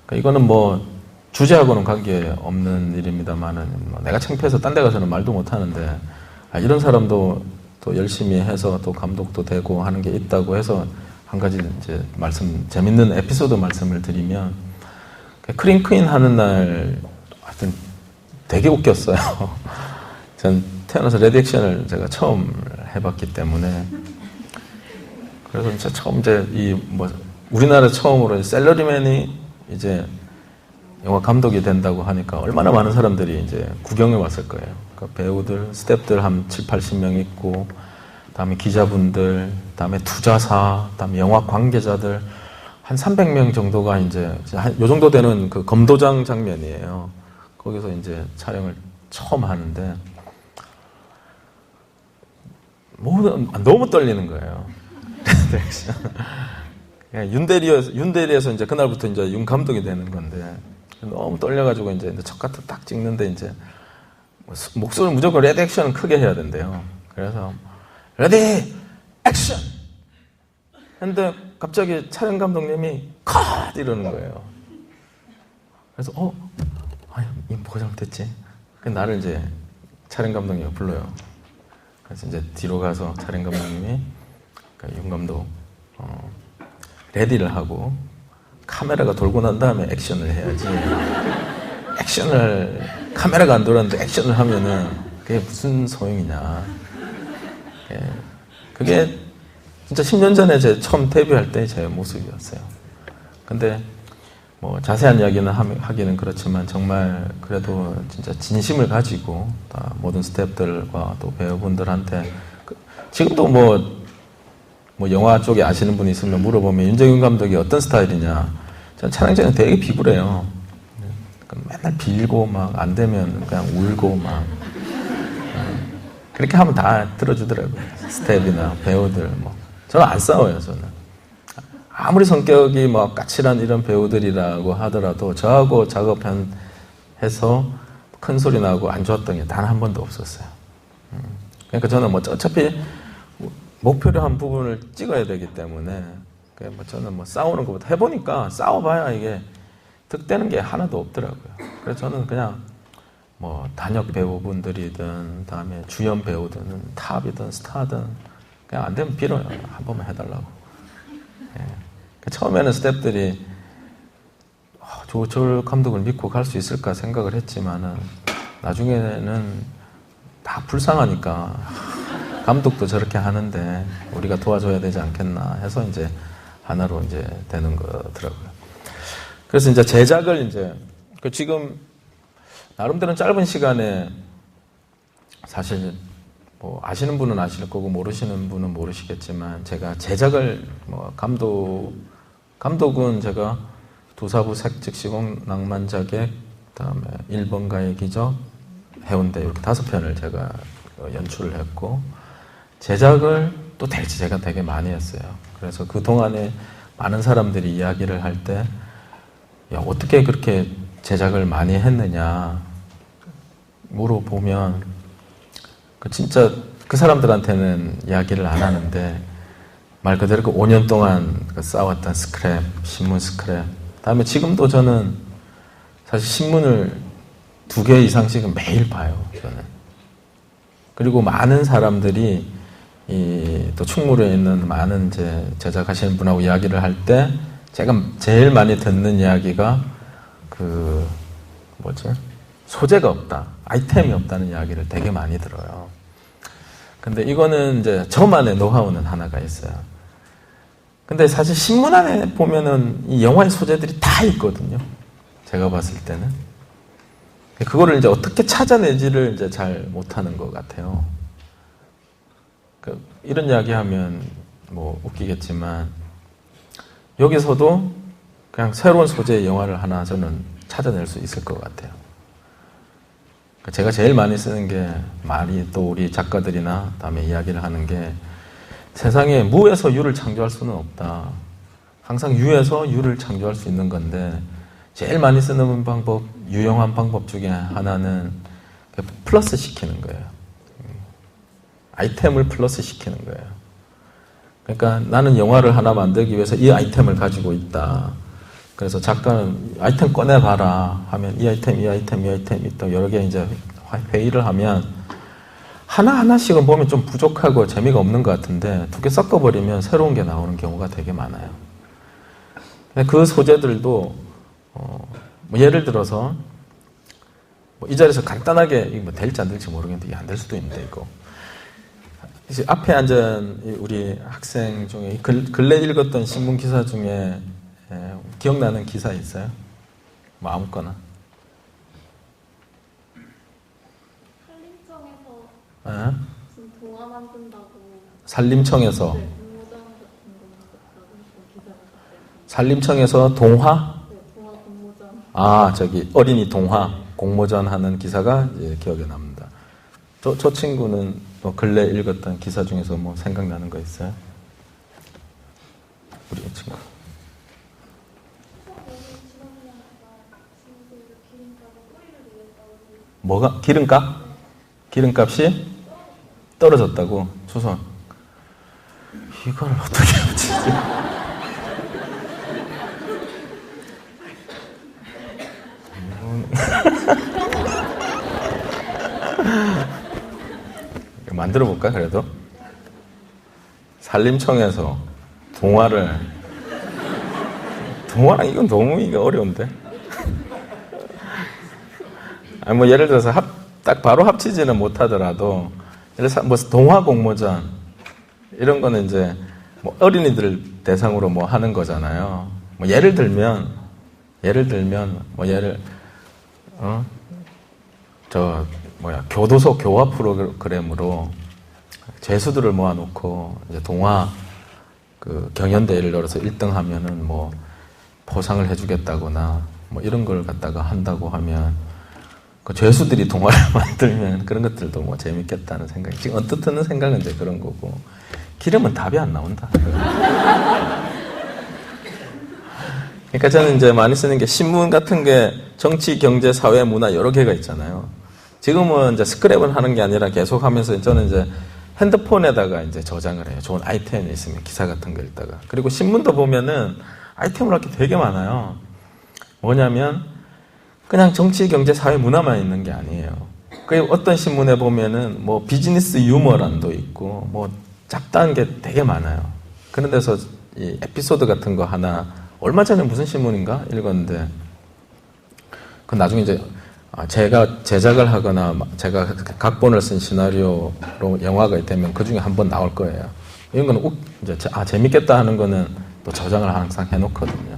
Speaker 2: 그러니까 이거는 주제하고는 관계없는 일입니다만은, 내가 창피해서 딴 데 가서는 말도 못 하는데, 이런 사람도 또 열심히 해서 또 감독도 되고 하는 게 있다고 해서 한 가지 이제 재밌는 에피소드 말씀을 드리면, 크링크인 하는 날 하여튼 되게 웃겼어요. 전 태어나서 레디액션을 제가 처음 해봤기 때문에. 그래서 진짜 처음 우리나라 처음으로 샐러리맨이 이제 영화 감독이 된다고 하니까 얼마나 많은 사람들이 이제 구경에 왔을 거예요. 그러니까 배우들, 스태프들 한 7, 80명 있고, 다음에 기자분들, 다음에 투자사, 다음에 영화 관계자들 한 300명 정도가 이제 요 정도 되는 그 검도장 장면이에요. 거기서 이제 촬영을 처음 하는데 너무 떨리는 거예요. 윤대리에서 이제 그날부터 이제 윤 감독이 되는 건데, 너무 떨려가지고 이제 첫 카트 딱 찍는데 이제 목소리 무조건 레디 액션은 크게 해야 된대요. 그래서 레디 액션! 근데 갑자기 촬영 감독님이 컷! 이러는 거예요. 그래서 뭐가 잘못됐지? 나를 이제 촬영 감독님이 불러요. 그래서 이제 뒤로 가서 촬영 감독님이 윤 감독 레디를 하고 카메라가 돌고 난 다음에 액션을 해야지. 액션을 카메라가 안 돌았는데 액션을 하면은 그게 무슨 소용이냐. 그게 진짜 10년 전에 제 처음 데뷔할 때 제 모습이었어요. 근데 뭐 자세한 이야기는 하기는 그렇지만 정말 그래도 진짜 진심을 가지고 모든 스태프들과 또 배우분들한테 지금도 뭐 영화 쪽에 아시는 분이 있으면 물어보면 윤재균 감독이 어떤 스타일이냐. 전 촬영장에 되게 비굴해요. 맨날 빌고 막 안 되면 그냥 울고 막 그렇게 하면 다 들어주더라고요. 스태프나 배우들 뭐. 저는 안 싸워요. 저는 아무리 성격이 뭐 까칠한 이런 배우들이라고 하더라도 저하고 작업해서 큰 소리 나고 안 좋았던 게 단 한 번도 없었어요. 그러니까 저는 뭐 어차피 목표로 한 부분을 찍어야 되기 때문에 저는 뭐 싸우는 것보다 해보니까 싸워봐야 이게 득되는 게 하나도 없더라고요. 그래서 저는 그냥 뭐 단역 배우분들이든 다음에 주연 배우든 탑이든 스타든 그냥 안 되면 빌어요. 한 번만 해달라고. 처음에는 스태프들이 저 감독을 믿고 갈 수 있을까 생각을 했지만은 나중에는 다 불쌍하니까 감독도 저렇게 하는데 우리가 도와줘야 되지 않겠나 해서 이제 하나로 이제 되는 거더라고요. 그래서 이제 제작을 이제 지금 나름대로 짧은 시간에 사실 뭐 아시는 분은 아실 거고 모르시는 분은 모르시겠지만 제가 제작을 뭐 감독은 제가 두사부 색즉시공 낭만자객 그다음에 1번가의 기적 해운대 이렇게 5편을 제가 연출을 했고 제작을 또 제가 되게 많이 했어요. 그래서 그 동안에 많은 사람들이 이야기를 할 때 야, 어떻게 그렇게 제작을 많이 했느냐 물어보면 진짜 그 사람들한테는 이야기를 안 하는데 말 그대로 5년 동안 쌓아왔던 스크랩, 신문 스크랩 다음에 지금도 저는 사실 신문을 2개 이상씩은 매일 봐요. 저는. 그리고 많은 사람들이 또 충무로에 있는 많은 제작하시는 분하고 이야기를 할 때 제가 제일 많이 듣는 이야기가 소재가 없다, 아이템이 없다는 이야기를 되게 많이 들어요. 근데 이거는 이제 저만의 노하우는 하나가 있어요. 근데 사실 신문 안에 보면은 이 영화의 소재들이 다 있거든요. 제가 봤을 때는. 그거를 이제 어떻게 찾아내지를 이제 잘 못하는 것 같아요. 이런 이야기 하면 뭐 웃기겠지만 여기서도 그냥 새로운 소재의 영화를 하나 저는 찾아낼 수 있을 것 같아요. 제가 제일 많이 쓰는 게 말이 또 우리 작가들이나 다음에 이야기를 하는 게 세상에 무에서 유를 창조할 수는 없다. 항상 유에서 유를 창조할 수 있는 건데 제일 많이 쓰는 방법, 유용한 방법 중에 하나는 플러스 시키는 거예요. 아이템을 플러스 시키는 거예요. 그러니까 나는 영화를 하나 만들기 위해서 이 아이템을 가지고 있다. 그래서 작가는 아이템 꺼내봐라 하면 이 아이템 또 여러 개 이제 회의를 하면 하나하나씩은 보면 좀 부족하고 재미가 없는 것 같은데 2개 섞어버리면 새로운 게 나오는 경우가 되게 많아요. 그 소재들도 뭐 예를 들어서 뭐 이 자리에서 간단하게 이거 뭐 될지 안 될지 모르겠는데 이게 안 될 수도 있는데 이거 이제 앞에 앉은 우리 학생 중에 근래 읽었던 신문 기사 중에 기억나는 기사 있어요? 뭐 아무거나.
Speaker 3: 산림청에서 무슨 동화 만든다고.
Speaker 2: 산림청에서.
Speaker 3: 네, 공모전 같은 거 만든다고 기사가 났어요.
Speaker 2: 산림청에서 동화?
Speaker 3: 네, 동화 공모전.
Speaker 2: 아, 저기 어린이 동화 공모전 하는 기사가 이제 기억에 납니다. 저 친구는 뭐 근래 읽었던 기사 중에서 뭐 생각나는 거 있어요? 우리 친구. 뭐가? 기름값? 기름값이 떨어졌다고? 조선. 이걸 어떻게 하지? 만들어 볼까, 그래도? 산림청에서 동화랑 이건 너무 이거 어려운데? 아니, 뭐, 예를 들어서 딱 바로 합치지는 못하더라도, 예를 들어서 뭐, 동화 공모전, 이런 거는 이제, 뭐, 어린이들 대상으로 뭐 하는 거잖아요. 뭐, 예를 들면, 교도소 교화 프로그램으로 죄수들을 모아놓고, 이제 동화, 경연대회를 열어서 1등 하면은 뭐, 포상을 해주겠다거나, 뭐, 이런 걸 갖다가 한다고 하면, 그 죄수들이 동화를 만들면 그런 것들도 뭐 재밌겠다는 생각이, 지금 언뜻 드는 생각은 이제 그런 거고, 기르면 답이 안 나온다. 그러니까 저는 이제 많이 쓰는 게 신문 같은 게 정치, 경제, 사회, 문화 여러 개가 있잖아요. 지금은 이제 스크랩을 하는 게 아니라 계속 하면서 저는 이제 핸드폰에다가 이제 저장을 해요. 좋은 아이템이 있으면 기사 같은 거 읽다가. 그리고 신문도 보면은 아이템을 할 게 되게 많아요. 뭐냐면 그냥 정치, 경제, 사회, 문화만 있는 게 아니에요. 그 어떤 신문에 보면은 뭐 비즈니스 유머란도 있고 뭐 잡다한 게 되게 많아요. 그런 데서 이 에피소드 같은 거 하나, 얼마 전에 무슨 신문인가 읽었는데, 그 나중에 이제 제가 제작을 하거나 제가 각본을 쓴 시나리오로 영화가 되면 그 중에 한 번 나올 거예요. 이런 거는 이제 재밌겠다 하는 거는 또 저장을 항상 해놓거든요.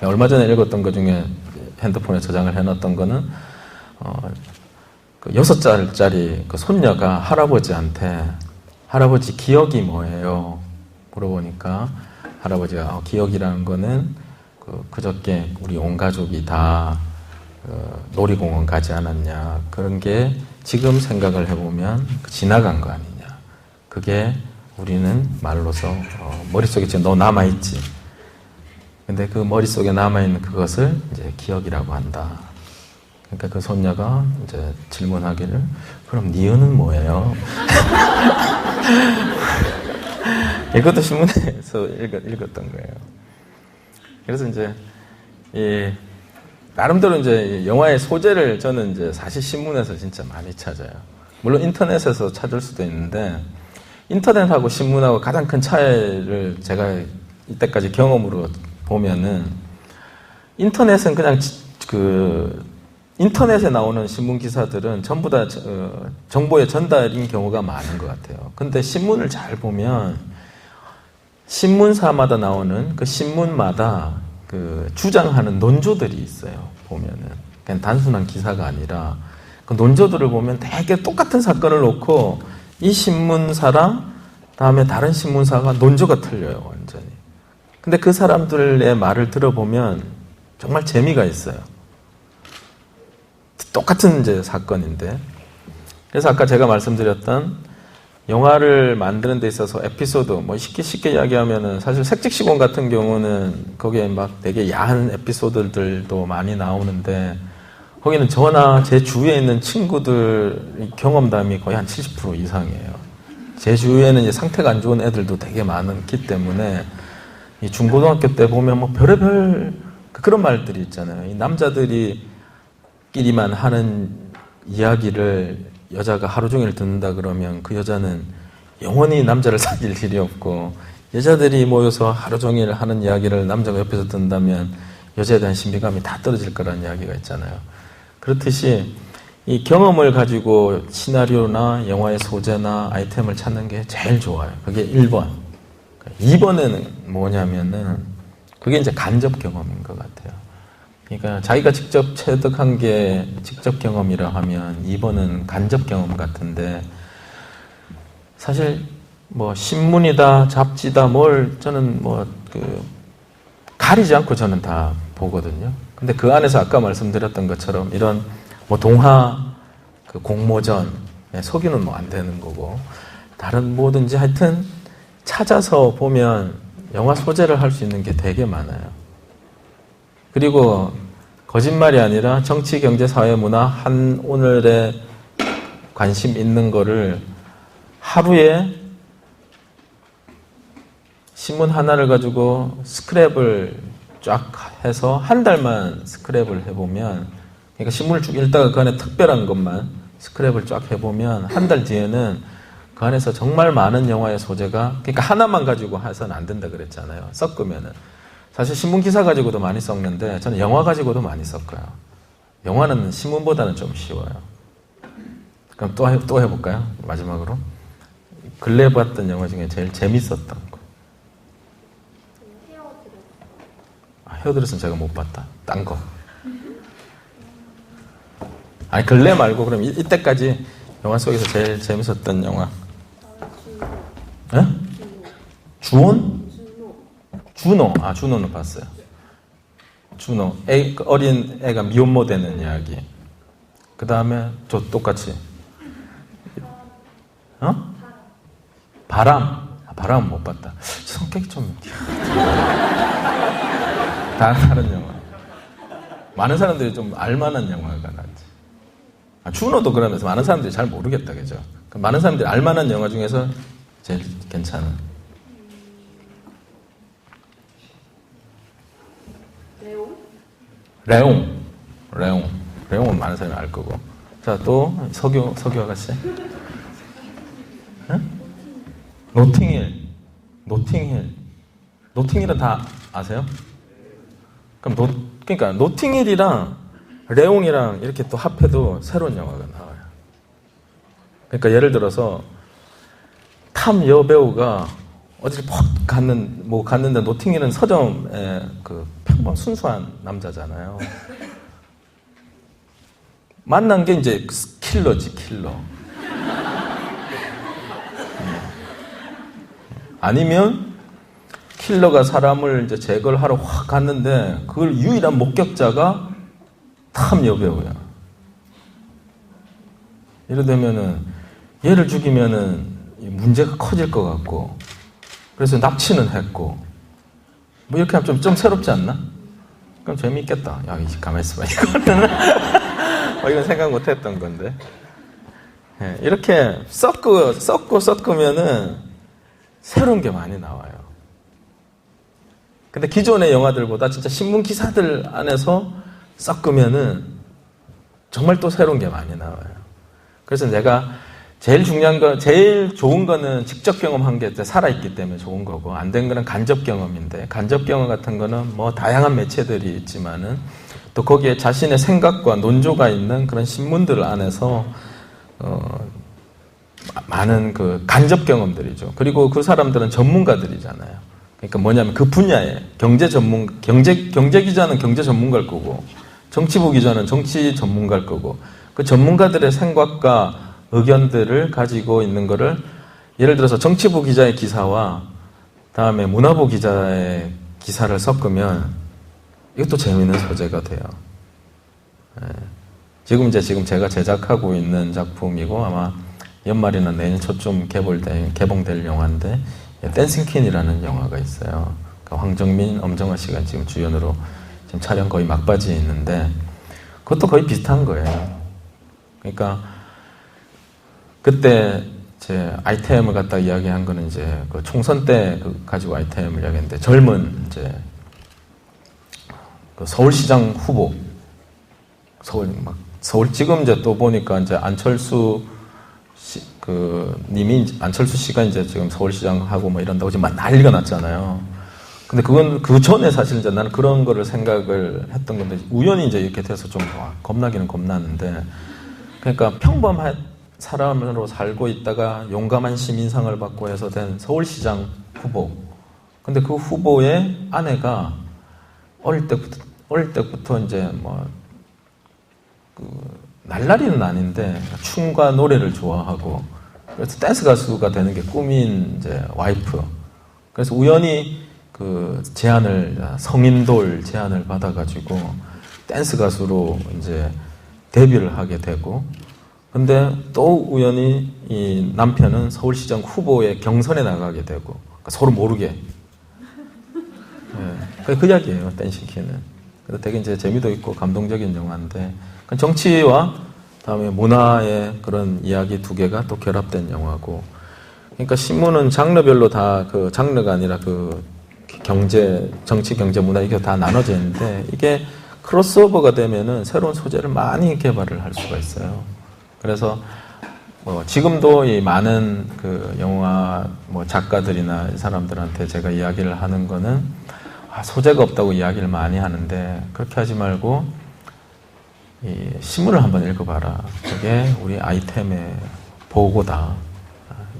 Speaker 2: 얼마 전에 읽었던 것 중에 핸드폰에 저장을 해놨던 거는 그 6살짜리 그 손녀가 할아버지한테 할아버지 기억이 뭐예요? 물어보니까 할아버지가 기억이라는 거는 그저께 우리 온 가족이 다 놀이공원 가지 않았냐, 그런 게 지금 생각을 해보면 지나간 거 아니냐, 그게 우리는 말로서 머릿속에 지금 너 남아있지, 근데 그 머릿속에 남아있는 그것을 이제 기억이라고 한다. 그러니까 그 손녀가 이제 질문하기를, 그럼 니은은 뭐예요? 이것도 신문에서 읽었던 거예요. 그래서 이제 나름대로 이제 영화의 소재를 저는 이제 사실 신문에서 진짜 많이 찾아요. 물론 인터넷에서 찾을 수도 있는데, 인터넷하고 신문하고 가장 큰 차이를 제가 이때까지 경험으로 보면은, 인터넷은 그냥 인터넷에 나오는 신문 기사들은 전부 다 정보의 전달인 경우가 많은 것 같아요. 근데 신문을 잘 보면 신문사마다 나오는 그 신문마다 그 주장하는 논조들이 있어요. 보면은 그냥 단순한 기사가 아니라 그 논조들을 보면 되게 똑같은 사건을 놓고 이 신문사랑 다음에 다른 신문사가 논조가 틀려요, 완전히. 근데 그 사람들의 말을 들어보면 정말 재미가 있어요. 똑같은 이제 사건인데. 그래서 아까 제가 말씀드렸던 영화를 만드는 데 있어서 에피소드, 뭐 쉽게 이야기하면은 사실 색즉시공 같은 경우는 거기에 막 되게 야한 에피소드들도 많이 나오는데, 거기는 저나 제 주위에 있는 친구들 경험담이 거의 한 70% 이상이에요. 제 주위에는 이제 상태가 안 좋은 애들도 되게 많기 때문에, 이 중고등학교 때 보면 뭐 별의별 그런 말들이 있잖아요. 이 남자들이끼리만 하는 이야기를 여자가 하루 종일 듣는다 그러면 그 여자는 영원히 남자를 사귈 일이 없고, 여자들이 모여서 하루 종일 하는 이야기를 남자가 옆에서 듣는다면 여자에 대한 신비감이 다 떨어질 거라는 이야기가 있잖아요. 그렇듯이 이 경험을 가지고 시나리오나 영화의 소재나 아이템을 찾는 게 제일 좋아요. 그게 1번. 2번은 뭐냐면은 그게 이제 간접 경험인 것 같아요. 그러니까 자기가 직접 체득한 게 직접 경험이라 하면 2번은 간접 경험 같은데, 사실 뭐 신문이다 잡지다 뭘 저는 뭐 가리지 않고 저는 다 보거든요. 근데 그 안에서 아까 말씀드렸던 것처럼 이런 뭐 동화 그 공모전 속이는 뭐 안 되는 거고, 다른 뭐든지 하여튼 찾아서 보면 영화 소재를 할 수 있는 게 되게 많아요. 그리고 거짓말이 아니라 정치, 경제, 사회, 문화 한 오늘에 관심 있는 거를 하루에 신문 하나를 가지고 스크랩을 쫙 해서 한 달만 스크랩을 해보면, 그러니까 신문을 쭉 읽다가 그 안에 특별한 것만 스크랩을 쫙 해보면 한 달 뒤에는 그 안에서 정말 많은 영화의 소재가, 그러니까 하나만 가지고 해서는 안 된다 그랬잖아요. 섞으면은. 사실 신문 기사 가지고도 많이 섞는데 저는 영화 가지고도 많이 섞어요. 영화는 신문보다는 좀 쉬워요. 그럼 또 해볼까요? 마지막으로. 근래 봤던 영화 중에 제일 재밌었던 거. 헤어드레스는 제가 못 봤다. 딴 거. 아니, 근래 말고 그럼 이때까지 영화 속에서 제일 재밌었던 영화. 예? 주온? 준호. 아, 준호는 봤어요. 준호. 그 어린 애가 미혼모 되는 이야기. 그 다음에 저 똑같이. 바람. 바람은 못 봤다. 성격이 좀. 다른 영화. 많은 사람들이 좀 알만한 영화가 낫지. 준호도 그러면서 많은 사람들이 잘 모르겠다, 그죠? 많은 사람들이 알만한 영화 중에서 제일 괜찮은. 레옹은 많은 사람이 알 거고. 자, 또 석유 아가씨. 응? 노팅힐은 다 아세요? 그러니까 노팅힐이랑 레옹이랑 이렇게 또 합해도 새로운 영화가 나와요. 그러니까 예를 들어서 탐 여배우가 어디를 갔는데 노팅힐은 서점에 그 평범 순수한 남자잖아요. 만난 게 이제 킬러지, 킬러. 아니면 킬러가 사람을 이제 제거를 하러 확 갔는데 그걸 유일한 목격자가 탐 여배우야. 이러되면은 얘를 죽이면은 문제가 커질 것 같고, 그래서 납치는 했고, 뭐 이렇게 하면 좀 새롭지 않나? 그럼 재미있겠다. 야, 가만히 있어봐. 이거는 이건 생각 못 했던 건데. 네, 이렇게 섞으면은 새로운 게 많이 나와요. 근데 기존의 영화들보다 진짜 신문 기사들 안에서 섞으면은 정말 또 새로운 게 많이 나와요. 그래서 내가 제일 좋은 거는 직접 경험한 게 살아있기 때문에 좋은 거고, 안 된 거는 간접 경험인데, 간접 경험 같은 거는 뭐 다양한 매체들이 있지만은 또 거기에 자신의 생각과 논조가 있는 그런 신문들 안에서 많은 그 간접 경험들이죠. 그리고 그 사람들은 전문가들이잖아요. 그러니까 뭐냐면 그 분야에 경제 기자는 경제 전문가일 거고, 정치부 기자는 정치 전문가일 거고, 그 전문가들의 생각과 의견들을 가지고 있는 거를, 예를 들어서 정치부 기자의 기사와 다음에 문화부 기자의 기사를 섞으면 이것도 재미있는 소재가 돼요. 예. 지금 제가 제작하고 있는 작품이고 아마 연말이나 내년 초쯤 개봉될 영화인데, 댄싱 퀸이라는 영화가 있어요. 황정민, 엄정화 씨가 지금 주연으로 지금 촬영 거의 막바지에 있는데, 그것도 거의 비슷한 거예요. 그러니까 그때 제 아이템을 갖다 이야기한 거는 이제 그 총선 때 가지고 아이템을 이야기했는데, 젊은 이제 그 서울시장 후보, 서울 지금 이제 또 보니까 이제 안철수 씨가 이제 지금 서울시장 하고 뭐 이런다고 지금 막 난리가 났잖아요. 근데 그 전에 사실 이제 나는 그런 거를 생각을 했던 건데, 우연히 이제 이렇게 돼서 좀 겁나기는 겁났는데, 그러니까 평범한 사람으로 살고 있다가 용감한 시민상을 받고 해서 된 서울시장 후보. 근데 그 후보의 아내가 어릴 때부터 이제 날라리는 아닌데 춤과 노래를 좋아하고, 그래서 댄스 가수가 되는 게 꿈인 이제 와이프. 그래서 우연히 그 성인돌 제안을 받아가지고 댄스 가수로 이제 데뷔를 하게 되고, 근데 또 우연히 이 남편은 서울시장 후보의 경선에 나가게 되고, 그러니까 서로 모르게. 예, 그 이야기예요, 댄싱 퀸은. 그래서 되게 이제 재미도 있고 감동적인 영화인데, 정치와 다음에 문화의 그런 이야기 두 개가 또 결합된 영화고, 그러니까 신문은 장르별로 다 그 장르가 아니라 그 정치, 경제, 문화 이게 다 나눠져 있는데, 이게 크로스오버가 되면은 새로운 소재를 많이 개발을 할 수가 있어요. 그래서 지금도 이 많은 그 영화 작가들이나 이 사람들한테 제가 이야기를 하는 거는 소재가 없다고 이야기를 많이 하는데 그렇게 하지 말고 이 신문을 한번 읽어봐라. 그게 우리 아이템의 보고다.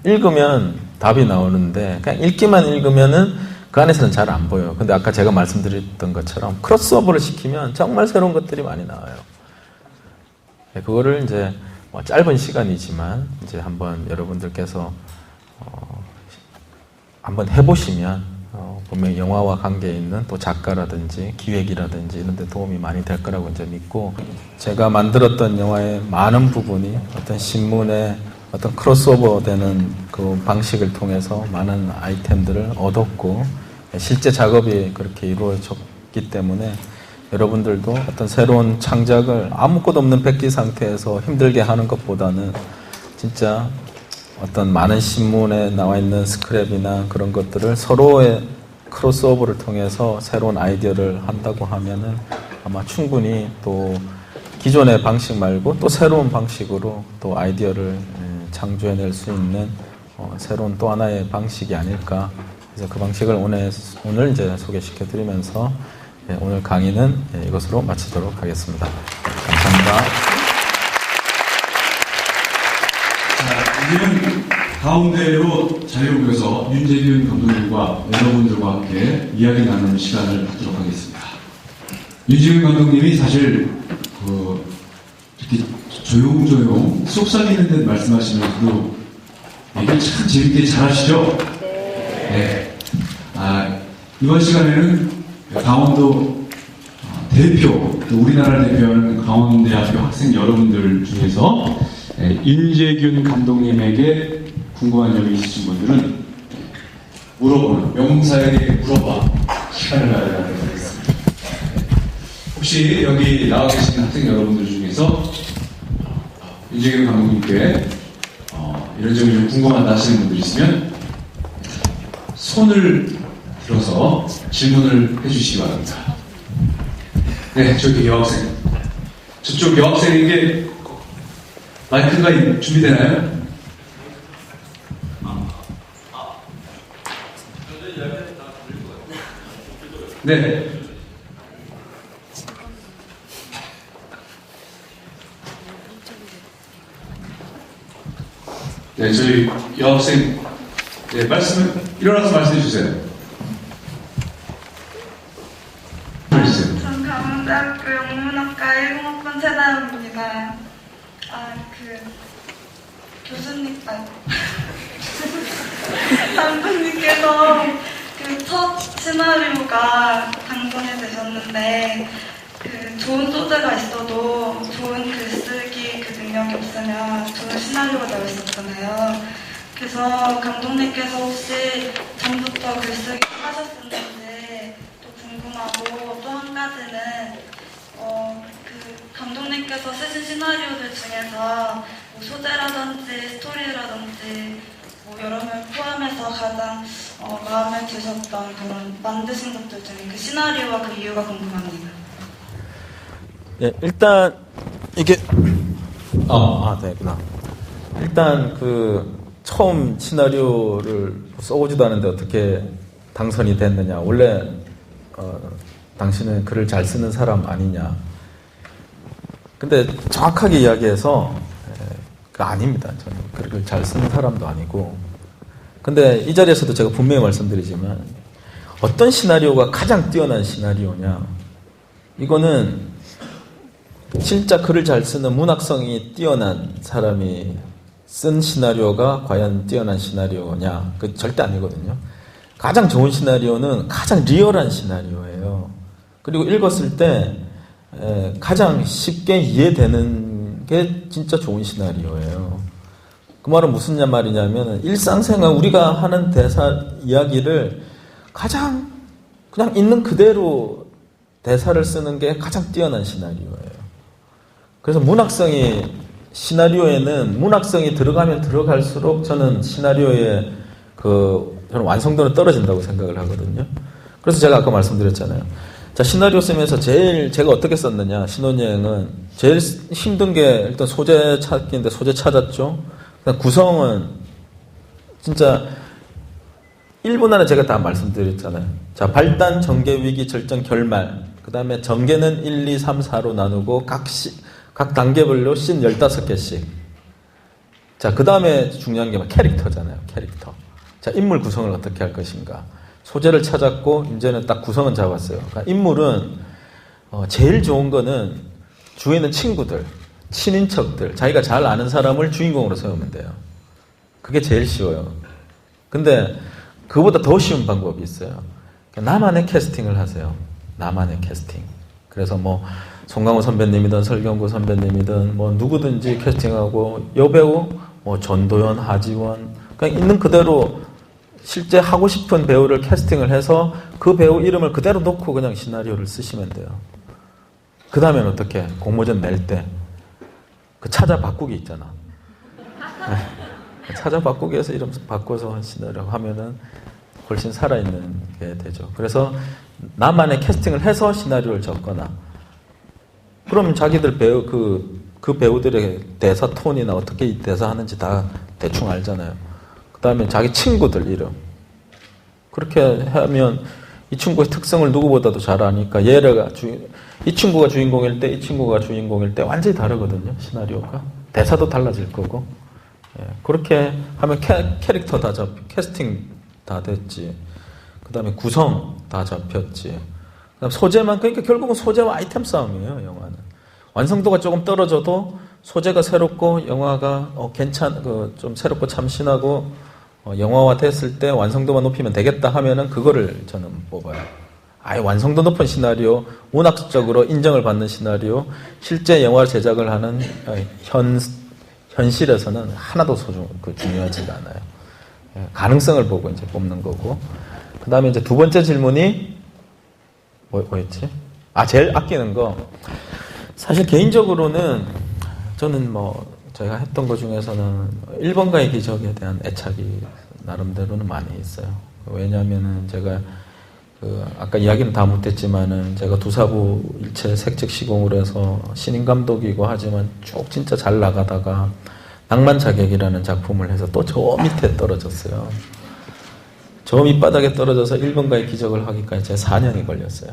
Speaker 2: 읽으면 답이 나오는데 그냥 읽기만 읽으면은 그 안에서는 잘 안 보여요. 근데 아까 제가 말씀드렸던 것처럼 크로스오버를 시키면 정말 새로운 것들이 많이 나와요. 그거를 이제 짧은 시간이지만 이제 한번 여러분들께서 한번 해보시면 분명히 영화와 관계 있는 또 작가라든지 기획이라든지 이런 데 도움이 많이 될 거라고 이제 믿고, 제가 만들었던 영화의 많은 부분이 어떤 신문의 어떤 크로스오버 되는 그 방식을 통해서 많은 아이템들을 얻었고 실제 작업이 그렇게 이루어졌기 때문에 여러분들도 어떤 새로운 창작을 아무것도 없는 백지 상태에서 힘들게 하는 것보다는 진짜 어떤 많은 신문에 나와 있는 스크랩이나 그런 것들을 서로의 크로스오버를 통해서 새로운 아이디어를 한다고 하면은 아마 충분히 또 기존의 방식 말고 또 새로운 방식으로 또 아이디어를 창조해낼 수 있는 새로운 또 하나의 방식이 아닐까. 그래서 그 방식을 오늘 이제 소개시켜드리면서 오늘 강의는 이것으로 마치도록 하겠습니다. 감사합니다.
Speaker 1: 자, 이제는 가운데로 자리를 서 윤재균 감독님과 여러분들과 함께 이야기 나누는 시간을 갖도록 하겠습니다. 윤재균 감독님이 사실 이렇게 조용조용 속삭이는 듯 말씀하시면서도 얘기를 참 재밌게 잘하시죠? 네. 이번 시간에는 강원도 대표, 또 우리나라를 대표하는 강원대학교 학생 여러분들 중에서 윤재균 감독님에게 궁금한 점이 있으신 분들은 물어보는, 명사에게 물어봐 시간을 마련하도록 하겠습니다. 혹시 여기 나와 계신 학생 여러분들 중에서 윤재균 감독님께 이런 점이 좀 궁금하다 하시는 분들 있으면 손을 들어서 질문을 해주시기 바랍니다. 네, 저기 여학생. 저쪽 여학생에게 마이크가 준비되나요? 네. 네, 저희 여학생, 네, 일어나서 말씀해 주세요.
Speaker 4: 전 강원대학교 영문학과 10학번 최다은입니다. 감독님께서 첫 시나리오가 당선이 되셨는데 좋은 소재가 있어도 좋은 글쓰기 능력이 없으면 좋은 시나리오가 나올 수 없잖아요. 그래서 감독님께서 혹시 전부터 글쓰기 하셨었는지 또 궁금하고, 또 한 가지는 감독님께서 쓰신 시나리오들 중에서 소재라든지 스토리라든지 여러 명 포함해서 가장 마음에 드셨던 그런 만드신 것들 중에 그 시나리오와 그 이유가 궁금합니다.
Speaker 2: 예, 일단 이게 되구나. 일단 처음 시나리오를 써오지도 않은데 어떻게 당선이 됐느냐. 원래 당신은 글을 잘 쓰는 사람 아니냐. 근데 정확하게 이야기해서 아닙니다. 저는 글을 잘 쓰는 사람도 아니고. 근데 이 자리에서도 제가 분명히 말씀드리지만 어떤 시나리오가 가장 뛰어난 시나리오냐. 이거는 진짜 글을 잘 쓰는 문학성이 뛰어난 사람이 쓴 시나리오가 과연 뛰어난 시나리오냐. 그 절대 아니거든요. 가장 좋은 시나리오는 가장 리얼한 시나리오예요. 그리고 읽었을 때 가장 쉽게 이해되는 게 진짜 좋은 시나리오예요. 그 말은 무슨 말이냐면 일상생활 우리가 하는 대사 이야기를 가장 그냥 있는 그대로 대사를 쓰는 게 가장 뛰어난 시나리오예요. 그래서 시나리오에는 문학성이 들어가면 들어갈수록 저는 시나리오의 저는 완성도는 떨어진다고 생각을 하거든요. 그래서 제가 아까 말씀드렸잖아요. 자, 시나리오 쓰면서 제가 어떻게 썼느냐. 신혼여행은 제일 힘든 게 일단 소재 찾기인데 소재 찾았죠. 그러니까 구성은 진짜 1분 안에 제가 다 말씀드렸잖아요. 자, 발단, 전개, 위기, 절정, 결말. 그 다음에 전개는 1, 2, 3, 4로 나누고 각 단계별로 씬 15개씩. 자, 그 다음에 중요한 게 캐릭터잖아요. 캐릭터. 자, 인물 구성을 어떻게 할 것인가. 소재를 찾았고 이제는 딱 구성은 잡았어요. 그러니까 인물은 제일 좋은 거는 주위에 있는 친구들, 친인척들, 자기가 잘 아는 사람을 주인공으로 세우면 돼요. 그게 제일 쉬워요. 근데 그보다 더 쉬운 방법이 있어요. 나만의 캐스팅을 하세요. 나만의 캐스팅. 그래서 뭐 송강호 선배님이든 설경구 선배님이든 뭐 누구든지 캐스팅하고 여배우 뭐 전도연, 하지원 그냥 있는 그대로 실제 하고 싶은 배우를 캐스팅을 해서 그 배우 이름을 그대로 놓고 그냥 시나리오를 쓰시면 돼요. 그 다음엔 어떻게? 공모전 낼 때 그 찾아 바꾸기 있잖아. 찾아 바꾸기 해서 이름 바꿔서 시나리오 하면은 훨씬 살아있는 게 되죠. 그래서 나만의 캐스팅을 해서 시나리오를 적거나 그러면 자기들 배우 그 배우들의 대사 톤이나 어떻게 이 대사 하는지 다 대충 알잖아요. 그 다음에 자기 친구들 이름 그렇게 하면 이 친구의 특성을 누구보다도 잘 아니까 이 친구가 주인공일 때 이 친구가 주인공일 때 완전히 다르거든요. 시나리오가 대사도 달라질 거고 그렇게 하면 캐릭터 다 캐스팅 다 됐지. 그 다음에 구성 다 잡혔지. 그다음 소재만 그러니까 결국은 소재와 아이템 싸움이에요. 영화는 완성도가 조금 떨어져도 소재가 새롭고 영화가 좀 새롭고 참신하고 영화화 됐을 때 완성도만 높이면 되겠다 하면은 그거를 저는 뽑아요. 아예 완성도 높은 시나리오, 문학적으로 인정을 받는 시나리오, 실제 영화 제작을 하는 현실에서는 하나도 중요하지가 않아요. 가능성을 보고 이제 뽑는 거고. 그 다음에 이제 두 번째 질문이 뭐였지? 제일 아끼는 거. 사실 개인적으로는 저는 제가 했던 것 중에서는 1번가의 기적에 대한 애착이 나름대로는 많이 있어요. 왜냐하면은 제가 아까 이야기는 다 못했지만은 제가 두사부 일체 색즉 시공을 해서 신인 감독이고 하지만 쭉 진짜 잘 나가다가 낭만자객이라는 작품을 해서 또 저 밑에 떨어졌어요. 저 밑바닥에 떨어져서 1번가의 기적을 하기까지 제 4년이 걸렸어요.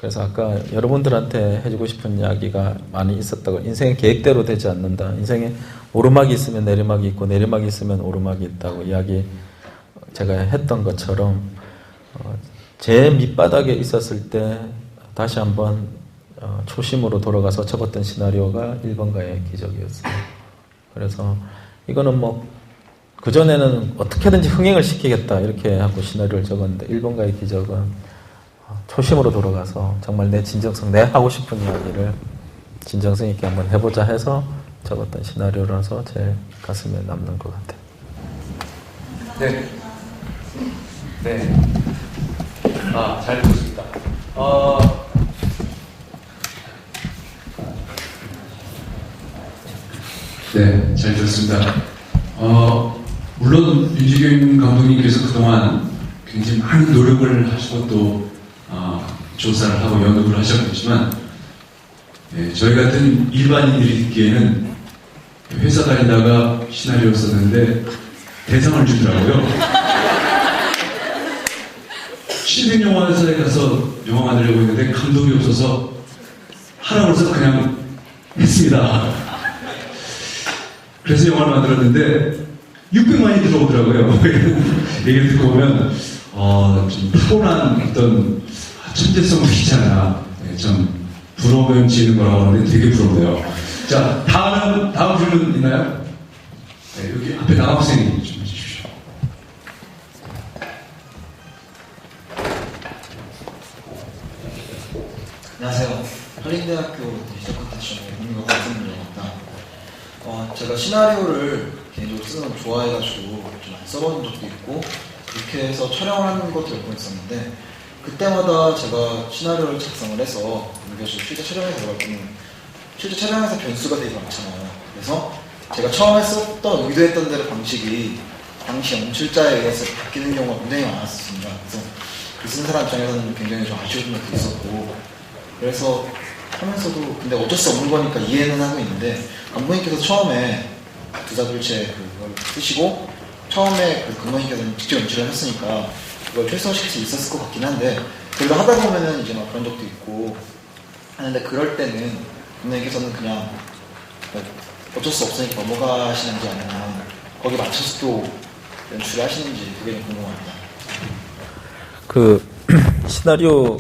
Speaker 2: 그래서 아까 여러분들한테 해주고 싶은 이야기가 많이 있었다고. 인생은 계획대로 되지 않는다. 인생에 오르막이 있으면 내리막이 있고 내리막이 있으면 오르막이 있다고 이야기 제가 했던 것처럼 제 밑바닥에 있었을 때 다시 한번 초심으로 돌아가서 적었던 시나리오가 1번가의 기적이었어요. 그래서 이거는 그전에는 어떻게든지 흥행을 시키겠다 이렇게 하고 시나리오를 적었는데 1번가의 기적은 초심으로 돌아가서 정말 내 진정성, 내 하고 싶은 이야기를 진정성 있게 한번 해보자 해서 적었던 시나리오라서 제일 가슴에 남는 것 같아요.
Speaker 1: 네. 네. 잘 들었습니다. 네, 잘 들었습니다. 물론 윤지경 감독님께서 그동안 굉장히 많은 노력을 하시고 또 조사를 하고 연구를 하셨겠지만 저희 같은 일반인들이 듣기에는 회사 다니다가 시나리오 썼는데 대상을 주더라고요. 신생영화사에 가서 영화 만들려고 했는데 감독이 없어서 하라고 해서 그냥 했습니다. 그래서 영화를 만들었는데 600만이 들어오더라고요. 얘기를 듣고 보면 좀 타고난 어떤 천재성도 있잖아. 좀 부러움지는 거라고 하는데 되게 부럽네요. 자, 다음 질문 있나요? 네, 여기 앞에 남학생이 좀 해주십시오.
Speaker 5: 안녕하세요. 한림대학교 디지털 콘텐츠 공인과 박승민입니다. 제가 시나리오를 개인적으로 쓰는 걸 좋아해가지고 좀 많이 써본 적도 있고 그렇게 해서 촬영을 하는 것도 몇 번 있었는데 그때마다 제가 시나리오를 작성을 해서 옮겨서 실제 촬영에 들어갈 때는 실제 촬영에서 변수가 되게 많잖아요. 그래서 제가 처음에 썼던 의도했던 대로 방식이 당시 연출자에 의해서 바뀌는 경우가 굉장히 많았습니다. 그래서 글 쓴 사람 입장에서는 굉장히 좀 아쉬운 것도 있었고 그래서 하면서도 근데 어쩔 수 없는 거니까 이해는 하고 있는데 감독님께서 처음에 두사불체 그걸 쓰시고 처음에 그 금노님께서는 직접 연출을 했으니까 그걸 최소화시킬 수 있었을 것 같긴 한데 그래도 하다 보면은 이제 막 그런 적도 있고 하는데 그럴 때는 금노님께서는 그냥 어쩔 수 없으니까 넘어가시는지 아니면 거기 맞춰서 또 연출을 하시는지 그게 좀 궁금합니다.
Speaker 2: 그 시나리오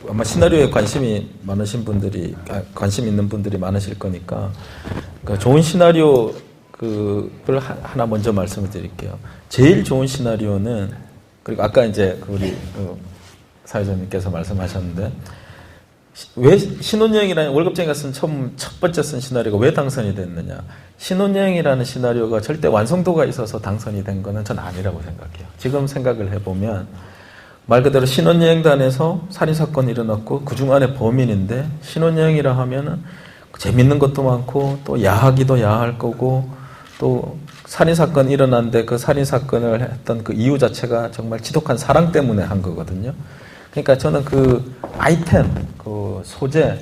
Speaker 2: 아마 시나리오에 관심이 많으신 분들이 관심 있는 분들이 많으실 거니까 그러니까 좋은 시나리오 그걸 하나 먼저 말씀을 드릴게요. 제일 좋은 시나리오는 그리고 아까 이제 우리 사회자님께서 말씀하셨는데 왜 신혼여행이라는 월급쟁이가 쓴 첫 번째 쓴 시나리오가 왜 당선이 됐느냐? 신혼여행이라는 시나리오가 절대 완성도가 있어서 당선이 된 거는 전 아니라고 생각해요. 지금 생각을 해보면 말 그대로 신혼여행단에서 살인사건이 일어났고 그중 안에 범인인데 신혼여행이라 하면은 재밌는 것도 많고 또 야하기도 야할 거고 또 살인사건이 일어났는데 그 살인사건을 했던 그 이유 자체가 정말 지독한 사랑 때문에 한 거거든요. 그러니까 저는 그 아이템, 그 소재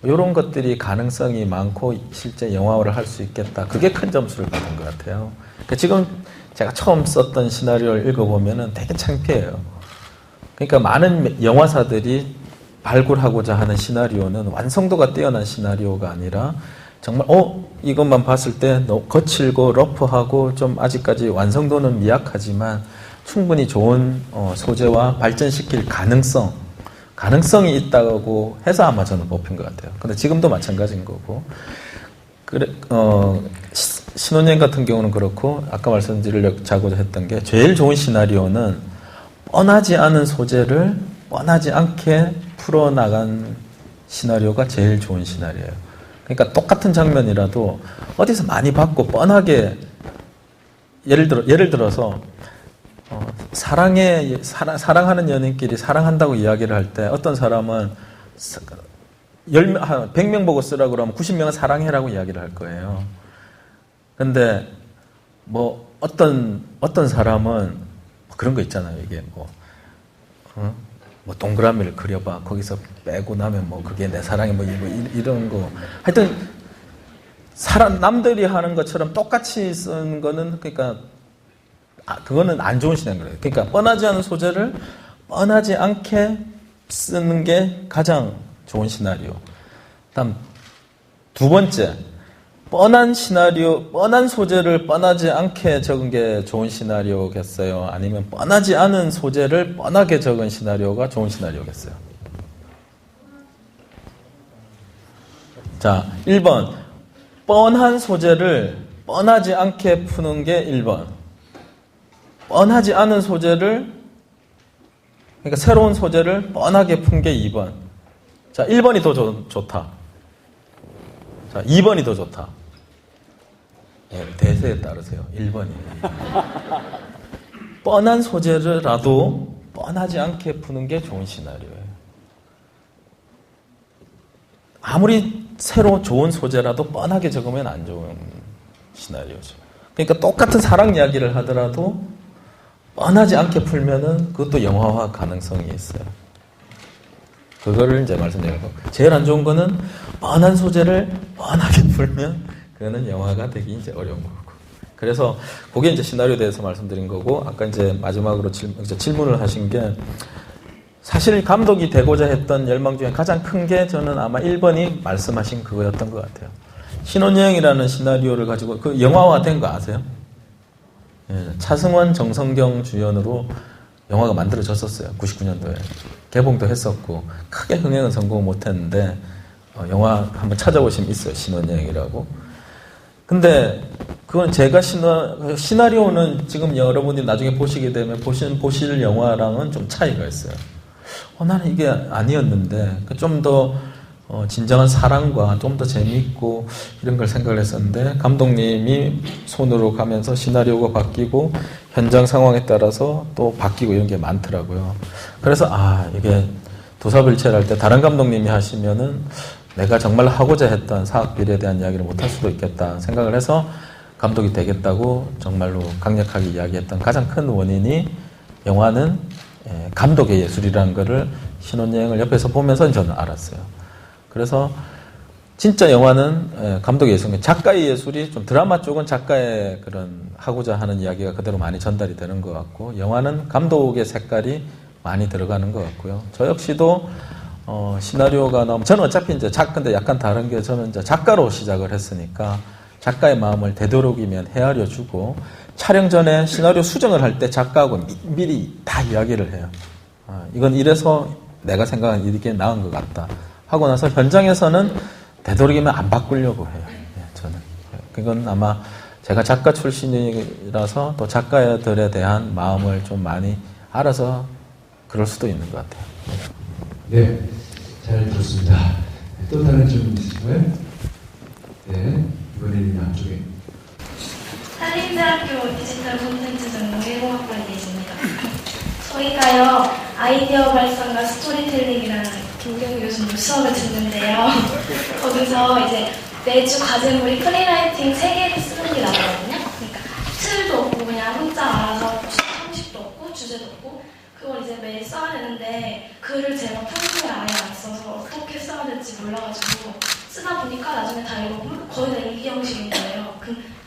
Speaker 2: 이런 것들이 가능성이 많고 실제 영화화를 할 수 있겠다. 그게 큰 점수를 받은 것 같아요. 그러니까 지금 제가 처음 썼던 시나리오를 읽어보면은 되게 창피해요. 그러니까 많은 영화사들이 발굴하고자 하는 시나리오는 완성도가 뛰어난 시나리오가 아니라 정말 이것만 봤을 때 거칠고 러프하고 좀 아직까지 완성도는 미약하지만 충분히 좋은 소재와 발전시킬 가능성이 있다고 해서 아마 저는 뽑힌 것 같아요. 근데 지금도 마찬가지인 거고 그래 신혼여행 같은 경우는 그렇고 아까 말씀드리자고자 했던 게 제일 좋은 시나리오는 뻔하지 않은 소재를 뻔하지 않게 풀어나간 시나리오가 제일 좋은 시나리오예요. 그러니까 똑같은 장면이라도 어디서 많이 봤고 뻔하게 예를 들어서 사랑하는 연인끼리 사랑한다고 이야기를 할 때 어떤 사람은 100명 보고 쓰라고 그러면 90명은 사랑해라고 이야기를 할 거예요. 근데 뭐 어떤 사람은 그런 거 있잖아요. 이게 뭐 동그라미를 그려봐. 거기서 빼고 나면 뭐 그게 내 사랑이 뭐 이런 거. 하여튼 남들이 하는 것처럼 똑같이 쓰는 거는 그러니까 그거는 안 좋은 시나리오예요. 그러니까 뻔하지 않은 소재를 뻔하지 않게 쓰는 게 가장 좋은 시나리오. 다음 두 번째. 뻔한 소재를 뻔하지 않게 적은 게 좋은 시나리오겠어요? 아니면 뻔하지 않은 소재를 뻔하게 적은 시나리오가 좋은 시나리오겠어요? 자, 1번. 뻔한 소재를 뻔하지 않게 푸는 게 1번. 뻔하지 않은 소재를, 그러니까 새로운 소재를 뻔하게 푼 게 2번. 자, 1번이 더 좋다. 자, 2번이 더 좋다. 네, 대세에 따르세요. 1번이. 뻔한 소재라도 뻔하지 않게 푸는 게 좋은 시나리오예요. 아무리 새로 좋은 소재라도 뻔하게 적으면 안 좋은 시나리오죠. 그러니까 똑같은 사랑 이야기를 하더라도 뻔하지 않게 풀면은 그것도 영화화 가능성이 있어요. 그거를 이제 말씀드리고 제일 안 좋은 거는 뻔한 소재를 뻔하게 풀면 그거는 영화가 되기 이제 어려운 거고. 그래서 그게 이제 시나리오에 대해서 말씀드린 거고 아까 이제 마지막으로 질문을 하신 게 사실 감독이 되고자 했던 열망 중에 가장 큰 게 저는 아마 1번이 말씀하신 그거였던 것 같아요. 신혼여행이라는 시나리오를 가지고 그 영화화 된 거 아세요? 예, 차승원, 정성경 주연으로 영화가 만들어졌었어요. 99년도에. 개봉도 했었고 크게 흥행은 성공 못했는데 영화 한번 찾아보시면 있어요. 신혼여행이라고. 근데 그건 제가 시나리오는 지금 여러분들이 나중에 보시게 되면 보실 영화랑은 좀 차이가 있어요. 나는 이게 아니었는데 좀 더 진정한 사랑과 좀 더 재미있고 이런 걸 생각을 했었는데 감독님이 손으로 가면서 시나리오가 바뀌고 현장 상황에 따라서 또 바뀌고 이런 게 많더라고요. 그래서 이게 도사불체를 할 때 다른 감독님이 하시면은 내가 정말 하고자 했던 사학비리에 대한 이야기를 못할 수도 있겠다 생각을 해서 감독이 되겠다고 정말로 강력하게 이야기했던 가장 큰 원인이 영화는 감독의 예술이라는 거를 신혼여행을 옆에서 보면서 저는 알았어요. 그래서 진짜 영화는 감독의 예술, 작가의 예술이 좀 드라마 쪽은 작가의 그런 하고자 하는 이야기가 그대로 많이 전달이 되는 것 같고, 영화는 감독의 색깔이 많이 들어가는 것 같고요. 저 역시도 시나리오가 나오면 저는 어차피 이제 근데 약간 다른 게 저는 이제 작가로 시작을 했으니까 작가의 마음을 되도록이면 헤아려주고 촬영 전에 시나리오 수정을 할 때 작가하고 미리 다 이야기를 해요. 이건 이래서 내가 생각한 이게 나은 것 같다 하고 나서 현장에서는 되도록이면 안 바꾸려고 해요. 저는. 그건 아마 제가 작가 출신이라서 또 작가들에 대한 마음을 좀 많이 알아서 그럴 수도 있는 것 같아요.
Speaker 1: 네, 잘 들었습니다. 또 다른 질문 있으신가요? 네, 이번에는 앞쪽에.
Speaker 6: 한림대학교 디지털 콘텐츠 전공 1공학번에 계십니다. 저희가요, 아이디어 발상과 스토리텔링이라는 김경희 교수님 수업을 듣는데요. 거기서 이제 매주 과제물이 프리라이팅 3개를 쓰는 게 나오거든요. 그러니까 틀도 없고 그냥 혼자 알아서 형식도 없고 주제도 없고 그걸 이제 매일 써야 되는데 글을 제가 평소에 아예 안 써서 어떻게 써야 될지 몰라가지고 쓰다 보니까 나중에 다 읽어보면 거의 다 일기 형식인 거예요.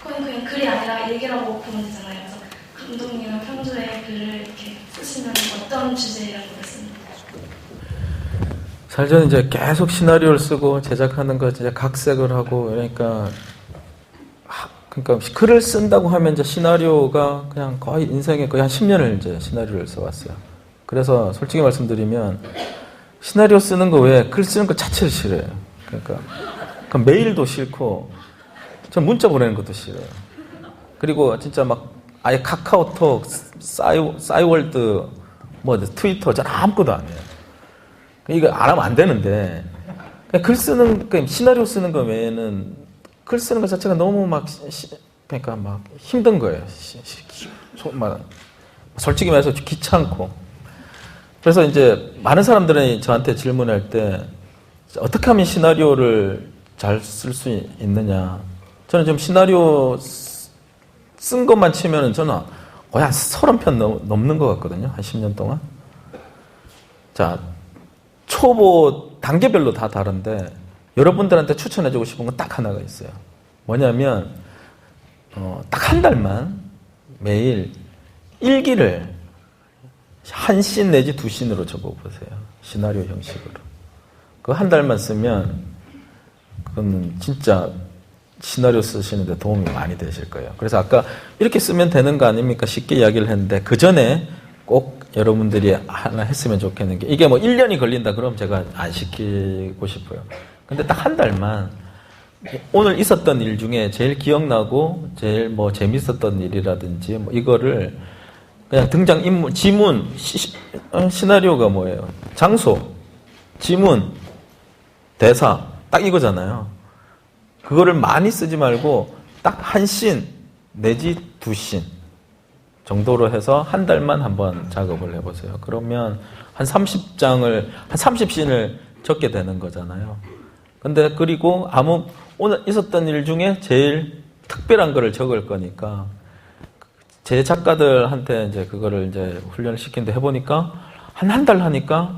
Speaker 6: 그건 그냥 글이 아니라 일기라고 보면 되잖아요. 그래서 감독님은 평소에 글을 이렇게 쓰시면 어떤 주제라고 했습니다.
Speaker 2: 사실 저는 이제 계속 시나리오를 쓰고 제작하는 거 이제 각색을 하고 그러니까 글을 쓴다고 하면 이제 시나리오가 그냥 거의 인생의 거의 한 10년을 이제 시나리오를 써왔어요. 그래서 솔직히 말씀드리면 시나리오 쓰는 거 외에 글 쓰는 거 자체를 싫어요. 그러니까 메일도 싫고 전 문자 보내는 것도 싫어요. 그리고 진짜 막 아예 카카오톡, 싸이월드, 뭐 트위터 전 아무것도 안 해요. 이거 안 하면 안 되는데 글 쓰는 시나리오 쓰는 거 외에는 글 쓰는 것 자체가 너무 그러니까 막 힘든 거예요. 솔직히 말해서 귀찮고. 그래서 이제 많은 사람들이 저한테 질문할 때 어떻게 하면 시나리오를 잘 쓸 수 있느냐. 저는 지금 시나리오 쓴 것만 치면은 저는 거의 한 30편 넘는 것 같거든요. 한 10년 동안. 자, 초보 단계별로 다 다른데 여러분들한테 추천해주고 싶은 건 딱 하나가 있어요. 뭐냐면 딱 한 달만 매일 일기를 한 씬 내지 2씬으로 적어보세요. 시나리오 형식으로. 그 한 달만 쓰면 그건 진짜 시나리오 쓰시는데 도움이 많이 되실 거예요. 그래서 아까 이렇게 쓰면 되는 거 아닙니까? 쉽게 이야기를 했는데 그 전에 꼭 여러분들이 하나 했으면 좋겠는 게 이게 뭐 1년이 걸린다 그러면 제가 안 시키고 싶어요. 근데 딱 한 달만 오늘 있었던 일 중에 제일 기억나고 제일 뭐 재밌었던 일이라든지 뭐 이거를 그냥 등장 인물, 지문, 시나리오가 뭐예요? 장소, 지문, 대사 딱 이거잖아요. 그거를 많이 쓰지 말고 딱 한 씬 내지 2씬 정도로 해서 한 달만 한번 작업을 해보세요. 그러면 한 30씬을 적게 되는 거잖아요. 근데 그리고 오늘 있었던 일 중에 제일 특별한 거를 적을 거니까 제 작가들한테 이제 그거를 이제 훈련을 시킨데 해보니까 한 달 하니까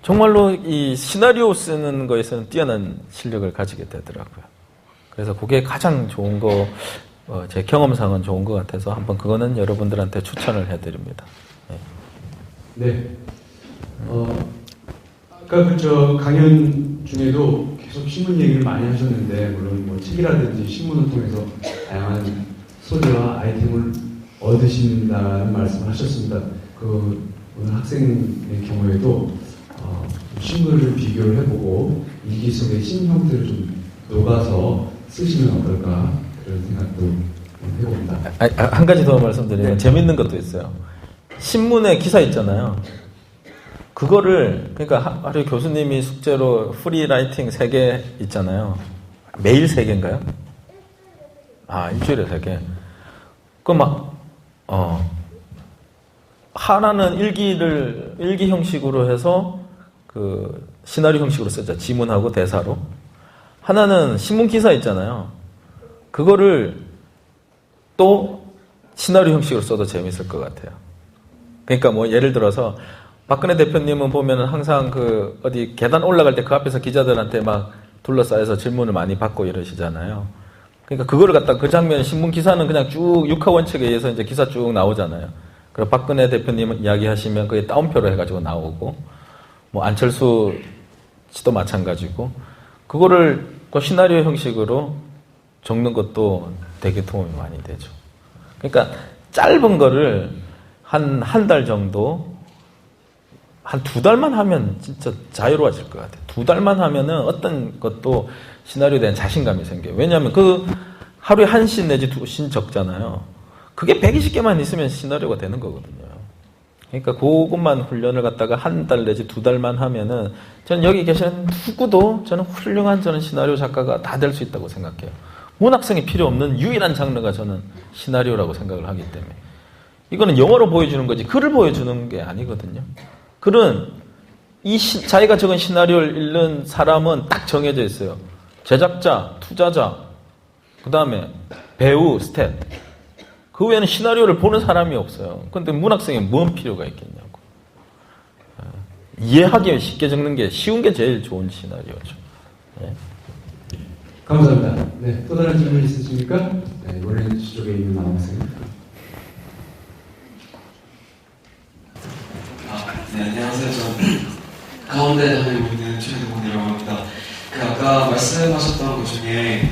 Speaker 2: 정말로 이 시나리오 쓰는 거에서는 뛰어난 실력을 가지게 되더라고요. 그래서 그게 가장 좋은 거, 제 경험상은 좋은 것 같아서 한번 그거는 여러분들한테 추천을 해드립니다.
Speaker 1: 네. 아까 강연 중에도 계속 신문 얘기를 많이 하셨는데, 물론 뭐 책이라든지 신문을 통해서 다양한 소재와 아이템을 얻으신다는 말씀을 하셨습니다. 오늘 학생의 경우에도 신문을 비교를 해보고 일기 속의 신 형태를 좀 녹아서 쓰시면 어떨까 그런 생각도 해봅니다.
Speaker 2: 한 가지 더 말씀드리면
Speaker 1: 네.
Speaker 2: 재밌는 것도 있어요. 신문에 기사 있잖아요. 그거를 그러니까 하루 교수님이 숙제로 프리라이팅 3개 있잖아요. 매일 3개인가요? 일주일에 3개. 하나는 일기 형식으로 해서 그 시나리오 형식으로 쓰자. 지문하고 대사로. 하나는 신문 기사 있잖아요. 그거를 또 시나리오 형식으로 써도 재밌을 것 같아요. 그러니까 뭐 예를 들어서 박근혜 대표님은 보면은 항상 어디 계단 올라갈 때 그 앞에서 기자들한테 막 둘러싸여서 질문을 많이 받고 이러시잖아요. 그러니까 그거를 갖다 그 장면 신문 기사는 그냥 쭉 육하 원칙에 의해서 이제 기사 쭉 나오잖아요. 그리고 박근혜 대표님 이야기하시면 그게 따옴표로 해가지고 나오고 뭐 안철수 씨도 마찬가지고 그거를 그 시나리오 형식으로 적는 것도 되게 도움이 많이 되죠. 그러니까 짧은 거를 한 달 정도 한 2달만 하면 진짜 자유로워질 것 같아요. 2달만 하면은 어떤 것도 시나리오에 대한 자신감이 생겨요. 왜냐하면 그 하루에 1씬 내지 2씬 적잖아요. 그게 120개만 있으면 시나리오가 되는 거거든요. 그러니까 그것만 훈련을 갖다가 한 달 내지 2달만 하면은 저는 여기 계시는 누구도 저는 훌륭한 저는 시나리오 작가가 다 될 수 있다고 생각해요. 문학성이 필요 없는 유일한 장르가 저는 시나리오라고 생각을 하기 때문에 이거는 영어로 보여주는 거지 글을 보여주는 게 아니거든요. 글은 자기가 적은 시나리오를 읽는 사람은 딱 정해져 있어요. 제작자, 투자자, 그 다음에 배우, 스텝. 그 외에는 시나리오를 보는 사람이 없어요. 그런데 문학성에 뭔 필요가 있겠냐고. 이해하기 쉽게 적는 게 쉬운 게 제일 좋은 시나리오죠. 네.
Speaker 1: 감사합니다. 네, 또 다른 질문 있으십니까? 네, 이번에는 저쪽에 있는 남학생.
Speaker 7: 네, 안녕하세요. 저 가운데 다니고 있는 최동훈이라고 합니다. 아까 말씀하셨던 것 중에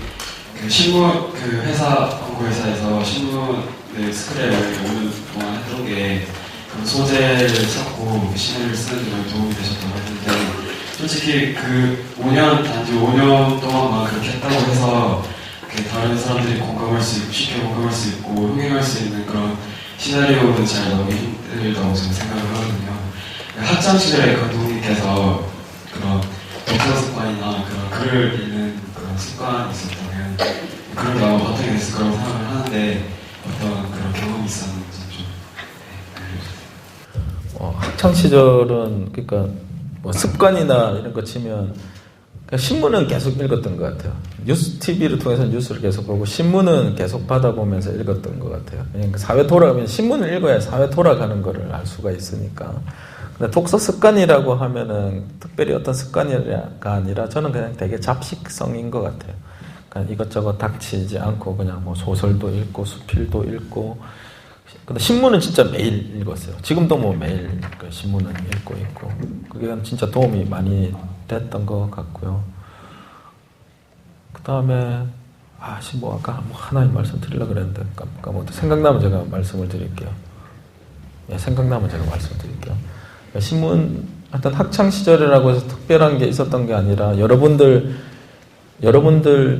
Speaker 7: 그 신문, 그 회사, 광고회사에서 신문을 스크랩을 5년 동안 했던 게 그 소재를 찾고 시나리오를 쓰는 데 도움이 되셨다고 했는데 솔직히 그 5년, 단지 5년 동안만 그렇게 했다고 해서 다른 사람들이 공감할 수 있고, 쉽게 공감할 수 있고, 흥행할 수 있는 그런 시나리오는 잘 나오기 힘들다고 저는 생각을 하거든요. 학창 시절에 감독님께서 그런 독서 습관이나 그런 글을 읽는 그런 습관이 있었다면 그런 게 아마 바탕이 됐을 거라고 생각을 하는데 어떤 그런 경험이 있었는지 좀 알려주세요.
Speaker 2: 학창 시절은 그러니까 뭐 습관이나 이런 거 치면 그러니까 신문은 계속 읽었던 것 같아요. 뉴스 TV를 통해서 뉴스를 계속 보고 신문은 계속 받아보면서 읽었던 것 같아요. 그러니까 사회 돌아가면 신문을 읽어야 사회 돌아가는 거를 알 수가 있으니까. 근데 독서 습관이라고 하면은 특별히 어떤 습관이가 아니라 저는 그냥 되게 잡식성인 것 같아요. 그러니까 이것저것 닥치지 않고 그냥 뭐 소설도 읽고 수필도 읽고. 근데 신문은 진짜 매일 읽었어요. 지금도 뭐 매일 그 신문은 읽고 있고. 그게 진짜 도움이 많이 됐던 것 같고요. 그 다음에 뭐 아까 뭐 하나 말씀드리려고 그랬는데 까먹었는데 생각나면 제가 말씀을 드릴게요. 예, 생각나면 제가 말씀드릴게요. 신문 어떤 학창 시절이라고 해서 특별한 게 있었던 게 아니라 여러분들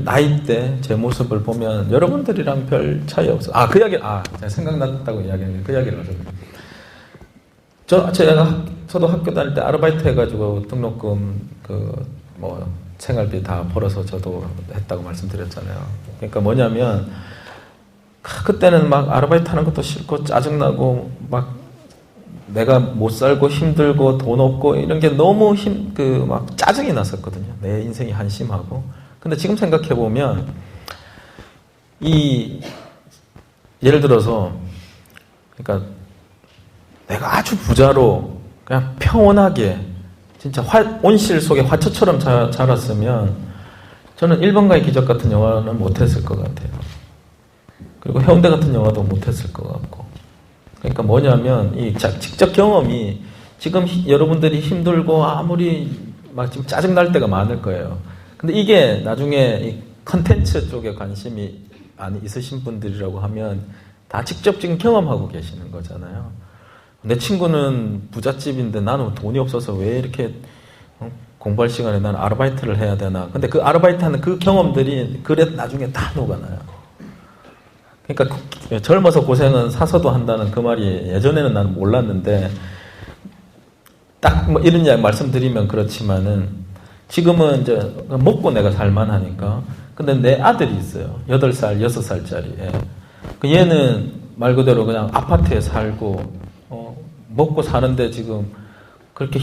Speaker 2: 나이 때 제 모습을 보면 여러분들이랑 별 차이 없어요. 그 이야기 제가 생각났다고 이야기했는데 그 이야기를 하셨네요. 저도 학교 다닐 때 아르바이트 해가지고 등록금 뭐 생활비 다 벌어서 저도 했다고 말씀드렸잖아요. 그러니까 뭐냐면 그때는 막 아르바이트 하는 것도 싫고 짜증나고 막 내가 못 살고 힘들고 돈 없고 이런 게 너무 막 짜증이 났었거든요. 내 인생이 한심하고. 근데 지금 생각해 보면 예를 들어서 그러니까 내가 아주 부자로 그냥 평온하게 진짜 온실 속의 화초처럼 자랐으면 저는 1번가의 기적 같은 영화는 못했을 것 같아요. 그리고 해운대 같은 영화도 못했을 것 같고. 그러니까 뭐냐면 이 직접 경험이 지금 여러분들이 힘들고 아무리 막 지금 짜증 날 때가 많을 거예요. 근데 이게 나중에 이 컨텐츠 쪽에 관심이 많이 있으신 분들이라고 하면 다 직접 지금 경험하고 계시는 거잖아요. 내 친구는 부잣집인데 나는 돈이 없어서 왜 이렇게 공부할 시간에 나는 아르바이트를 해야 되나. 근데 그 아르바이트 하는 그 경험들이 그래 나중에 다 녹아나요. 그러니까 젊어서 고생은 사서도 한다는 그 말이 예전에는 나는 몰랐는데 딱 뭐 이런 이야기 말씀드리면 그렇지만은 지금은 이제 먹고 내가 살만하니까. 근데 내 아들이 있어요. 8살, 6살짜리. 그 얘는 말 그대로 그냥 아파트에 살고 먹고 사는데 지금 그렇게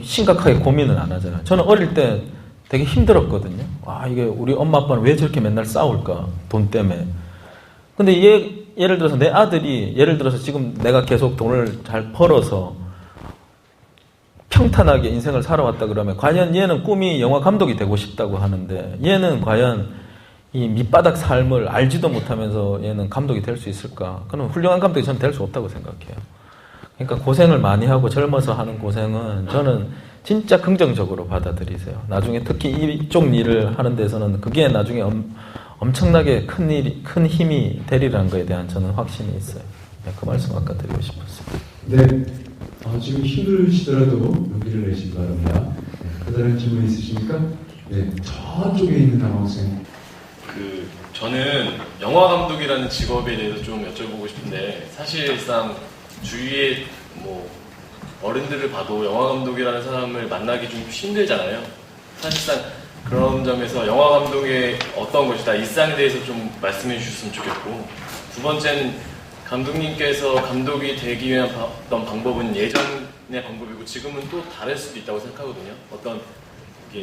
Speaker 2: 심각하게 고민은 안 하잖아요. 저는 어릴 때 되게 힘들었거든요. 이게 우리 엄마 아빠는 왜 저렇게 맨날 싸울까? 돈 때문에. 근데 예를 들어서 내 아들이 예를 들어서 지금 내가 계속 돈을 잘 벌어서 평탄하게 인생을 살아왔다 그러면 과연 얘는 꿈이 영화 감독이 되고 싶다고 하는데 얘는 과연 이 밑바닥 삶을 알지도 못하면서 얘는 감독이 될 수 있을까? 그럼 훌륭한 감독이 저는 될 수 없다고 생각해요. 그러니까 고생을 많이 하고 젊어서 하는 고생은 저는 진짜 긍정적으로 받아들이세요. 나중에 특히 이쪽 일을 하는 데서는 그게 나중에 엄청나게 큰 힘이 되리라는 거에 대한 저는 확신이 있어요. 네, 그 말씀 아까 드리고 싶었어요.
Speaker 1: 네, 지금 힘들시더라도 용기를 내시기 바랍니다. 네, 다른 질문 있으십니까? 네, 저쪽에 있는 남학생.
Speaker 8: 저는 영화 감독이라는 직업에 대해서 좀 여쭤보고 싶은데 사실상 주위에 뭐 어른들을 봐도 영화 감독이라는 사람을 만나기 좀 힘들잖아요. 사실상 그런 점에서 영화 감독의 어떤 것이다 일상에 대해서 좀 말씀해 주셨으면 좋겠고, 두 번째는 감독님께서 감독이 되기 위한 어떤 방법은 예전의 방법이고 지금은 또 다를 수도 있다고 생각하거든요. 어떤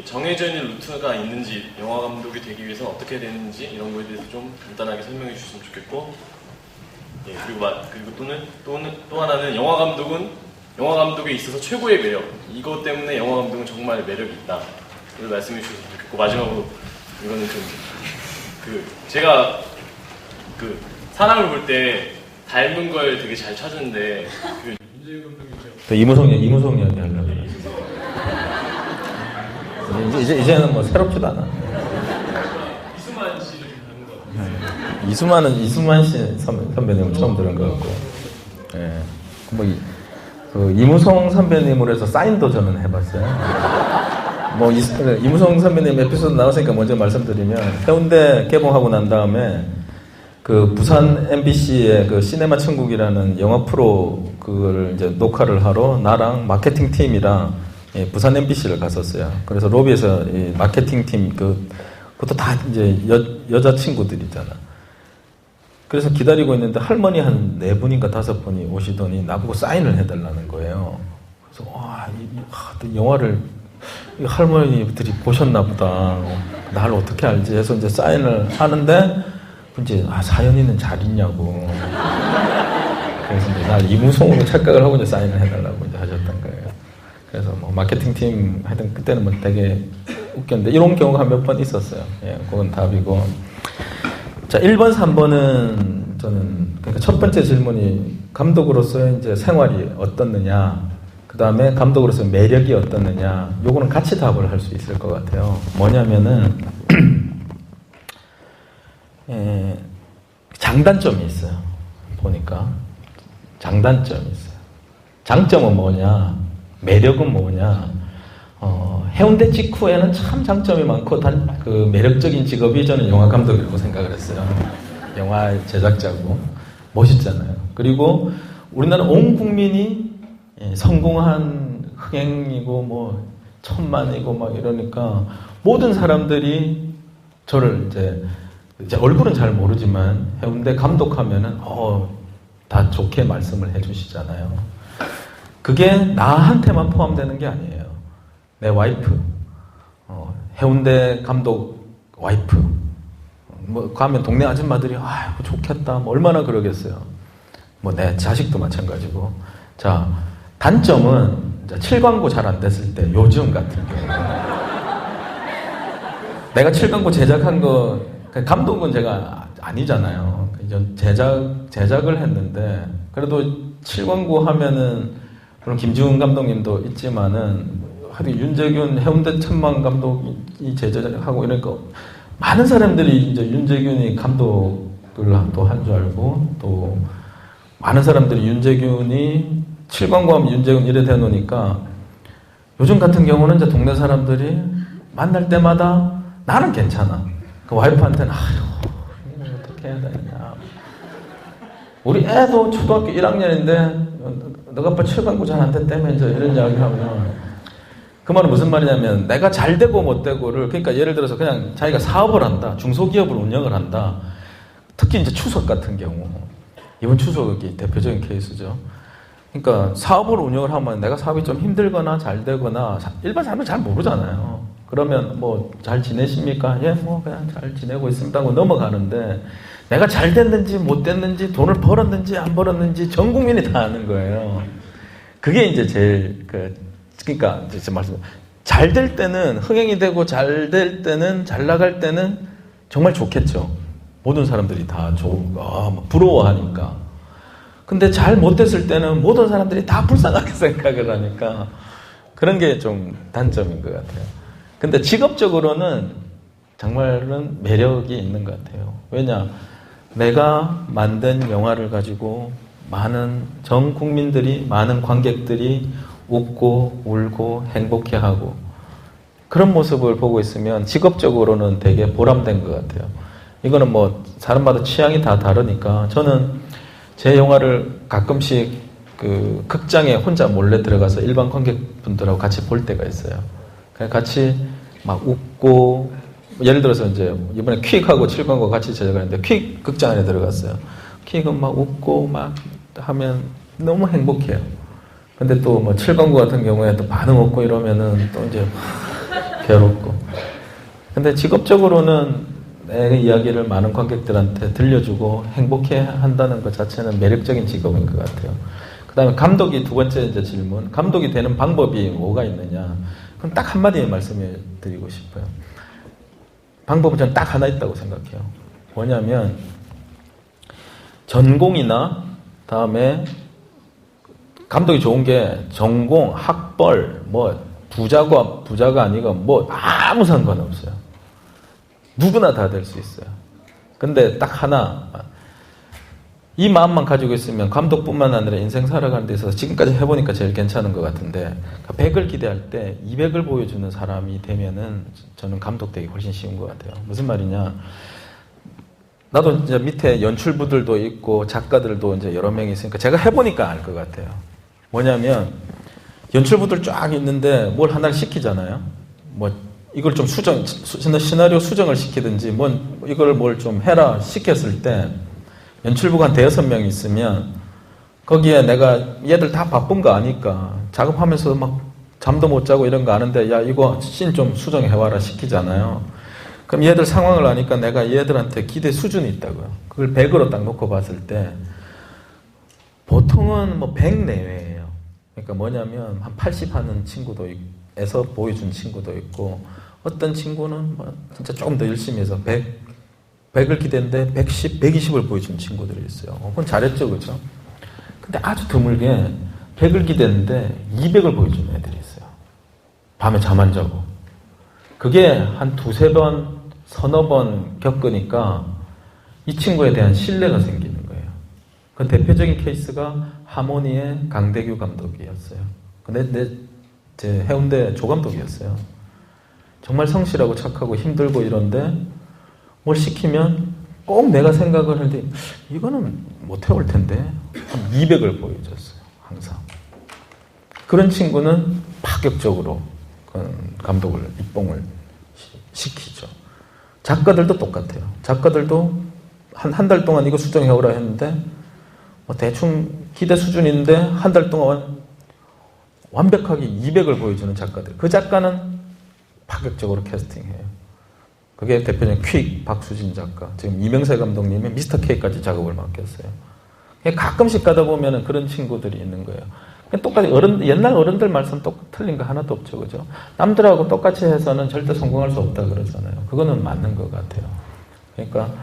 Speaker 8: 정해져 있는 루트가 있는지, 영화 감독이 되기 위해서 어떻게 되는지 이런 거에 대해서 좀 간단하게 설명해 주셨으면 좋겠고, 예, 그리고 또 하나는 영화 감독에 있어서 최고의 매력, 이것 때문에 영화 감독은 정말 매력이 있다, 이걸 말씀해 주셨으면 좋겠고, 마지막으로 이거는 좀 제가 사람을 볼 때 닮은 걸 되게 잘 찾는데 윤재유 감독이죠.
Speaker 2: 이무송 이야기 하려고 그래요. 이제는 뭐 새롭지도 않아.
Speaker 8: 이수만 씨를 좀 닮은 것 같아요.
Speaker 2: 이수만 씨 선배님 처음 들은 것 같고, 예. 이무송 선배님으로 해서 사인도 저는 해봤어요. 이무송 선배님 에피소드 나왔으니까 먼저 말씀드리면, 해운대 개봉하고 난 다음에 부산 MBC의 시네마 천국이라는 영화 프로 그걸 이제 녹화를 하러 나랑 마케팅 팀이랑 부산 MBC를 갔었어요. 그래서 로비에서 이 마케팅 팀 그것도 다 이제 여자 친구들이잖아. 그래서 기다리고 있는데 할머니 한 4분인가 5분이 오시더니 나보고 사인을 해달라는 거예요. 그래서 또 영화를 할머니들이 보셨나 보다. 날 어떻게 알지 해서 이제 사인을 하는데 이제 사연이는 잘 있냐고. 그래서 이제 날 이무송으로 착각을 하고 이제 사인을 해달라고 이제 하셨던 거예요. 그래서 마케팅 팀 하여튼 그때는 되게 웃겼는데 이런 경우가 몇 번 있었어요. 예, 그건 답이고. 자, 1번, 3번은 저는 그러니까 첫 번째 질문이 감독으로서의 이제 생활이 어떻느냐, 그 다음에 감독으로서의 매력이 어떻느냐, 요거는 같이 답을 할 수 있을 것 같아요. 뭐냐면은 장단점이 있어요. 보니까 장단점이 있어요. 장점은 뭐냐, 매력은 뭐냐. 해운대 직후에는 참 장점이 많고 매력적인 직업이 저는 영화 감독이라고 생각을 했어요. 영화 제작자고 멋있잖아요. 그리고 우리나라 온 국민이 성공한 흥행이고 천만이고 막 이러니까 모든 사람들이 저를 이제 얼굴은 잘 모르지만 해운대 감독하면은 다 좋게 말씀을 해주시잖아요. 그게 나한테만 포함되는 게 아니에요. 내 와이프, 해운대 감독 와이프, 가면 동네 아줌마들이 좋겠다, 얼마나 그러겠어요. 내 자식도 마찬가지고. 자, 단점은 7광고 잘 안 됐을 때, 요즘 같은 경우. 내가 7광고 제작한 거, 감독은 제가 아니잖아요. 제작을 했는데, 그래도 7광고 하면은, 물론 김지훈 감독님도 있지만은, 하여튼 윤재균 해운대 천만 감독이 제작하고 이러니까, 많은 사람들이 이제 윤재균이 감독을 또 한 줄 알고, 또, 많은 사람들이 윤재균이 7광고 하면 윤재균 이래 대놓으니까, 요즘 같은 경우는 이제 동네 사람들이 만날 때마다 나는 괜찮아. 그 와이프한테는 어떻게 해야 되냐. 우리 애도 초등학교 1학년인데 너가 아빠 7광고 잘 안 됐다며 이제 이런 이야기 하면, 그 말은 무슨 말이냐면 내가 잘 되고 못 되고를, 그러니까 예를 들어서 그냥 자기가 사업을 한다, 중소기업을 운영을 한다. 특히 이제 추석 같은 경우, 이번 추석이 대표적인 케이스죠. 그러니까 사업을 운영을 하면 내가 사업이 좀 힘들거나 잘 되거나, 일반 사람은 잘 모르잖아요. 그러면 잘 지내십니까? 예, 그냥 잘 지내고 있습니다 하고 넘어가는데, 내가 잘 됐는지 못 됐는지, 돈을 벌었는지 안 벌었는지 전 국민이 다 아는 거예요. 그게 이제 제일 그러니까 이제 말씀 잘 될 때는 흥행이 되고 잘 될 때는 잘 나갈 때는 정말 좋겠죠. 모든 사람들이 다 부러워하니까. 근데 잘 못됐을 때는 모든 사람들이 다 불쌍하게 생각을 하니까 그런 게 좀 단점인 것 같아요. 근데 직업적으로는 정말은 매력이 있는 것 같아요. 왜냐? 내가 만든 영화를 가지고 많은 전 국민들이, 많은 관객들이 웃고 울고 행복해하고 그런 모습을 보고 있으면 직업적으로는 되게 보람된 것 같아요. 이거는 뭐 사람마다 취향이 다 다르니까 저는 제 영화를 가끔씩 그 극장에 혼자 몰래 들어가서 일반 관객분들하고 같이 볼 때가 있어요. 같이 막 웃고 예를 들어서 이제 이번에 퀵하고 7광고 같이 제작하는데 퀵 극장 안에 들어갔어요. 퀵은 막 웃고 막 하면 너무 행복해요. 근데 또 뭐 7광고 같은 경우에 또 반응 없고 이러면은 또 이제 괴롭고. 근데 직업적으로는 내 이야기를 많은 관객들한테 들려주고 행복해 한다는 것 자체는 매력적인 직업인 것 같아요. 그 다음에 감독이 두 번째 이제 질문. 감독이 되는 방법이 뭐가 있느냐. 그럼 딱 한마디에 말씀해 드리고 싶어요. 방법은 저는 딱 하나 있다고 생각해요. 뭐냐면 전공이나 다음에 감독이 좋은 게 전공, 학벌, 뭐 부자가 아니고 뭐 아무 상관없어요. 누구나 다 될 수 있어요. 근데 딱 하나, 이 마음만 가지고 있으면 감독뿐만 아니라 인생 살아가는 데 있어서 지금까지 해보니까 제일 괜찮은 것 같은데 100을 기대할 때 200을 보여주는 사람이 되면은 저는 감독 되기 훨씬 쉬운 것 같아요. 무슨 말이냐? 나도 이제 밑에 연출부들도 있고 작가들도 이제 여러 명이 있으니까 제가 해보니까 알 것 같아요. 뭐냐면 연출부들 쫙 있는데 뭘 하나를 시키잖아요. 뭐 이걸 좀 시나리오 수정을 시키든지 이걸 뭘 좀 해라 시켰을 때 연출부가 한 5-6명 있으면 거기에 내가 얘들 다 바쁜 거 아니까 작업하면서 막 잠도 못 자고 이런 거 아는데 야 이거 씬 좀 수정해와라 시키잖아요. 그럼 얘들 상황을 아니까 내가 얘들한테 기대 수준이 있다고요. 그걸 100으로 딱 놓고 봤을 때 보통은 뭐 100 내외예요. 그러니까 뭐냐면 한 80 하는 친구도 에서 보여준 친구도 있고 어떤 친구는 뭐 진짜 조금 더 열심히 해서 100을 기대했는데 110, 120을 보여준 친구들이 있어요. 그건 잘했죠, 그죠? 근데 아주 드물게 100을 기대했는데 200을 보여준 애들이 있어요. 밤에 잠 안 자고. 그게 한 2-3번, 서너 번 겪으니까 이 친구에 대한 신뢰가 생기는 거예요. 그 대표적인 케이스가 하모니의 강대규 감독이었어요. 근데 제 해운대 조감독이었어요. 정말 성실하고 착하고 힘들고 이런데 뭘 시키면 꼭 내가 생각을 할 때 이거는 못 해올 텐데 한 200을 보여줬어요. 항상. 그런 친구는 파격적으로 감독을 입봉을 시키죠. 작가들도 똑같아요. 작가들도 한 달 동안 이거 수정해오라 했는데 뭐 대충 기대 수준인데 한 달 동안 완벽하게 200을 보여주는 작가들. 그 작가는 파격적으로 캐스팅해요. 그게 대표적인 퀵 박수진 작가. 지금 이명세 감독님이 미스터 K까지 작업을 맡겼어요. 가끔씩 가다 보면 그런 친구들이 있는 거예요. 똑같이 옛날 어른들 말씀 틀린 거 하나도 없죠. 그죠? 남들하고 똑같이 해서는 절대 성공할 수 없다 그러잖아요. 그거는 맞는 것 같아요. 그러니까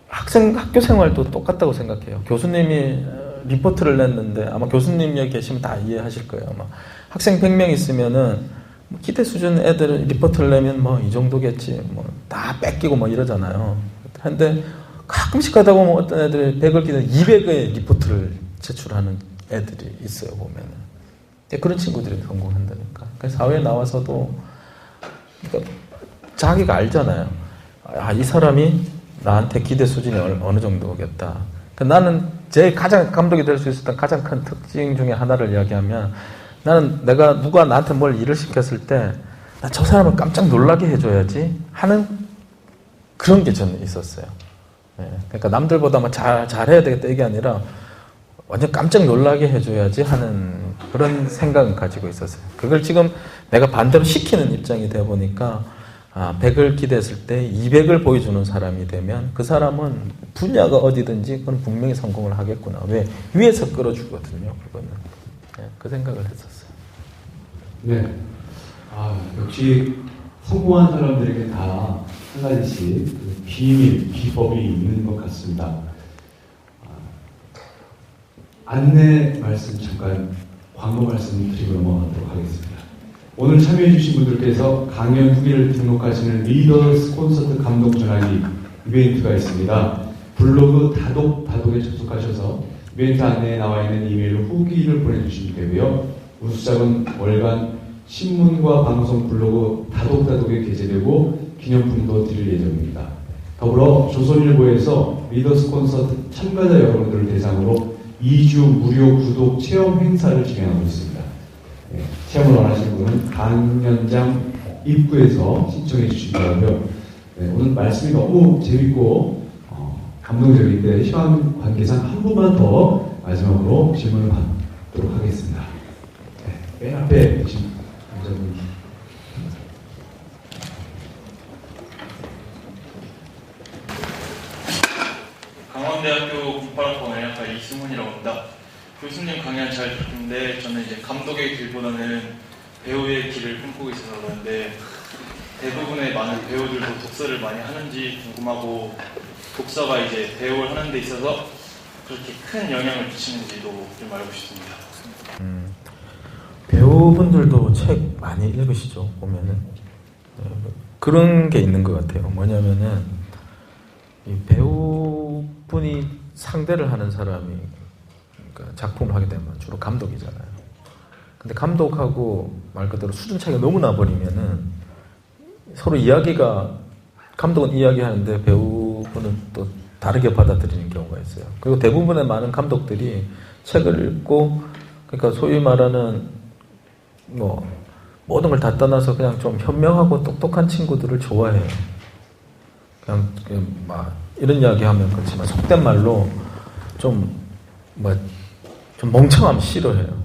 Speaker 2: 학교 생활도 똑같다고 생각해요. 교수님이 리포트를 냈는데 아마 교수님 여기 계시면 다 이해하실 거예요. 아마 학생 100명 있으면은 기대 수준 애들 리포트를 내면 뭐 이 정도겠지. 뭐 다 뺏기고 뭐 이러잖아요. 근데 가끔씩 가다 보면 어떤 애들이 100을 기대 200의 리포트를 제출하는 애들이 있어요, 보면은. 그런 친구들이 성공한다니까. 사회에 나와서도, 그러니까 자기가 알잖아요. 아, 이 사람이 나한테 기대 수준이 어느 정도겠다. 그러니까 나는 제 가장 감독이 될 수 있었던 가장 큰 특징 중에 하나를 이야기하면 나는 누가 나한테 뭘 일을 시켰을 때 나 저 사람을 깜짝 놀라게 해줘야지 하는 그런 게 저는 있었어요. 그러니까 남들보다 뭐 잘해야 되겠다 이게 아니라 완전 깜짝 놀라게 해줘야지 하는 그런 생각을 가지고 있었어요. 그걸 지금 내가 반대로 시키는 입장이 되어 보니까 100을 기대했을 때 200을 보여주는 사람이 되면 그 사람은 분야가 어디든지 그건 분명히 성공을 하겠구나. 왜? 위에서 끌어주거든요. 그거는. 그 생각을 했었어요.
Speaker 1: 네. 역시 성공한 사람들에게 다 한 가지씩 그 비밀, 비법이 있는 것 같습니다. 안내 말씀 잠깐 광고 말씀 드리고 넘어가도록 하겠습니다. 오늘 참여해주신 분들께서 강연 후기를 등록하시는 리더스 콘서트 감독 전화기 이벤트가 있습니다. 블로그 다독에 접속하셔서 이벤트 안내에 나와 있는 이메일로 후기를 보내주시면 되고요. 우수작은 월간 신문과 방송 블로그 다독에 게재되고 기념품도 드릴 예정입니다. 더불어 조선일보에서 리더스 콘서트 참가자 여러분들을 대상으로 2주 무료 구독 체험 행사를 진행하고 있습니다. 체험을 원하시는 분은 강연장 입구에서 신청해 주시기 바라고요. 오늘 말씀이 너무 재밌고 감동적인데 시간 관계상 한 분만 더 마지막으로 질문을 받도록 하겠습니다. 맨 앞에 계신 남자분이.
Speaker 9: 강원대학교 98학번 애학과 이승훈이라고 합니다. 교수님 강연 잘 듣는데 저는 이제 감독의 길보다는 배우의 길을 꿈꾸고 있어서 그런데 대부분의 많은 배우들도 독서를 많이 하는지 궁금하고 독서가 이제 배우를 하는 데 있어서 그렇게 큰 영향을 미치는지도 좀 알고 싶습니다.
Speaker 2: 배우분들도 책 많이 읽으시죠, 보면은. 그런 게 있는 것 같아요. 뭐냐면은 이 배우분이 상대를 하는 사람이 그러니까 작품을 하게 되면 주로 감독이잖아요. 근데 감독하고 말 그대로 수준 차이가 너무 나버리면은 서로 이야기가 감독은 이야기하는데 배우분은 또 다르게 받아들이는 경우가 있어요. 그리고 대부분의 많은 감독들이 책을 읽고 그러니까 소위 말하는 뭐 모든 걸 다 떠나서 그냥 좀 현명하고 똑똑한 친구들을 좋아해요. 그냥 막 이런 이야기 하면 그렇지만 속된 말로 좀 멍청하면 싫어해요.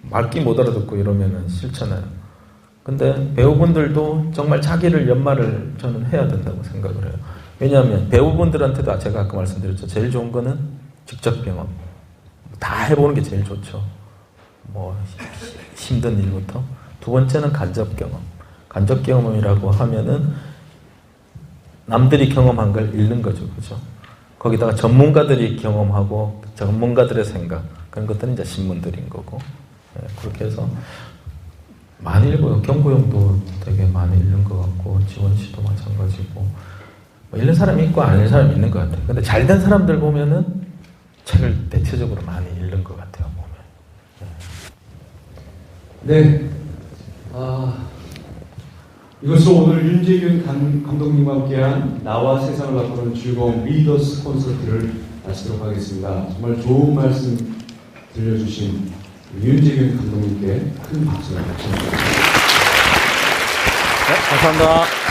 Speaker 2: 말귀 못 알아듣고 이러면은 싫잖아요. 근데 배우분들도 정말 자기를 연말을 저는 해야 된다고 생각을 해요. 왜냐하면 배우분들한테도 제가 아까 말씀드렸죠. 제일 좋은 거는 직접 경험. 다 해보는 게 제일 좋죠. 뭐 힘든 일부터. 두 번째는 간접 경험. 간접 경험이라고 하면은 남들이 경험한 걸 읽는 거죠. 그죠? 거기다가 전문가들이 경험하고 전문가들의 생각. 그런 것들은 이제 신문들인 거고. 네, 그렇게 해서 많이 읽어요. 경구형도 되게 많이 읽는 것 같고, 지원 씨도 마찬가지고. 뭐 읽는 사람이 있고 안 읽는 사람이 있는 것 같아요. 근데 잘된 사람들 보면은 책을 대체적으로 많이 읽는 것 같아요, 보면.
Speaker 1: 네. 이것으로 오늘 윤재균 감독님과 함께한 나와 세상을 바꾸는 즐거운 리더스 콘서트를 마치도록 하겠습니다. 정말 좋은 말씀 들려주신 윤재균 감독님께 큰 박수를 부탁드립니다.
Speaker 2: 네, 감사합니다.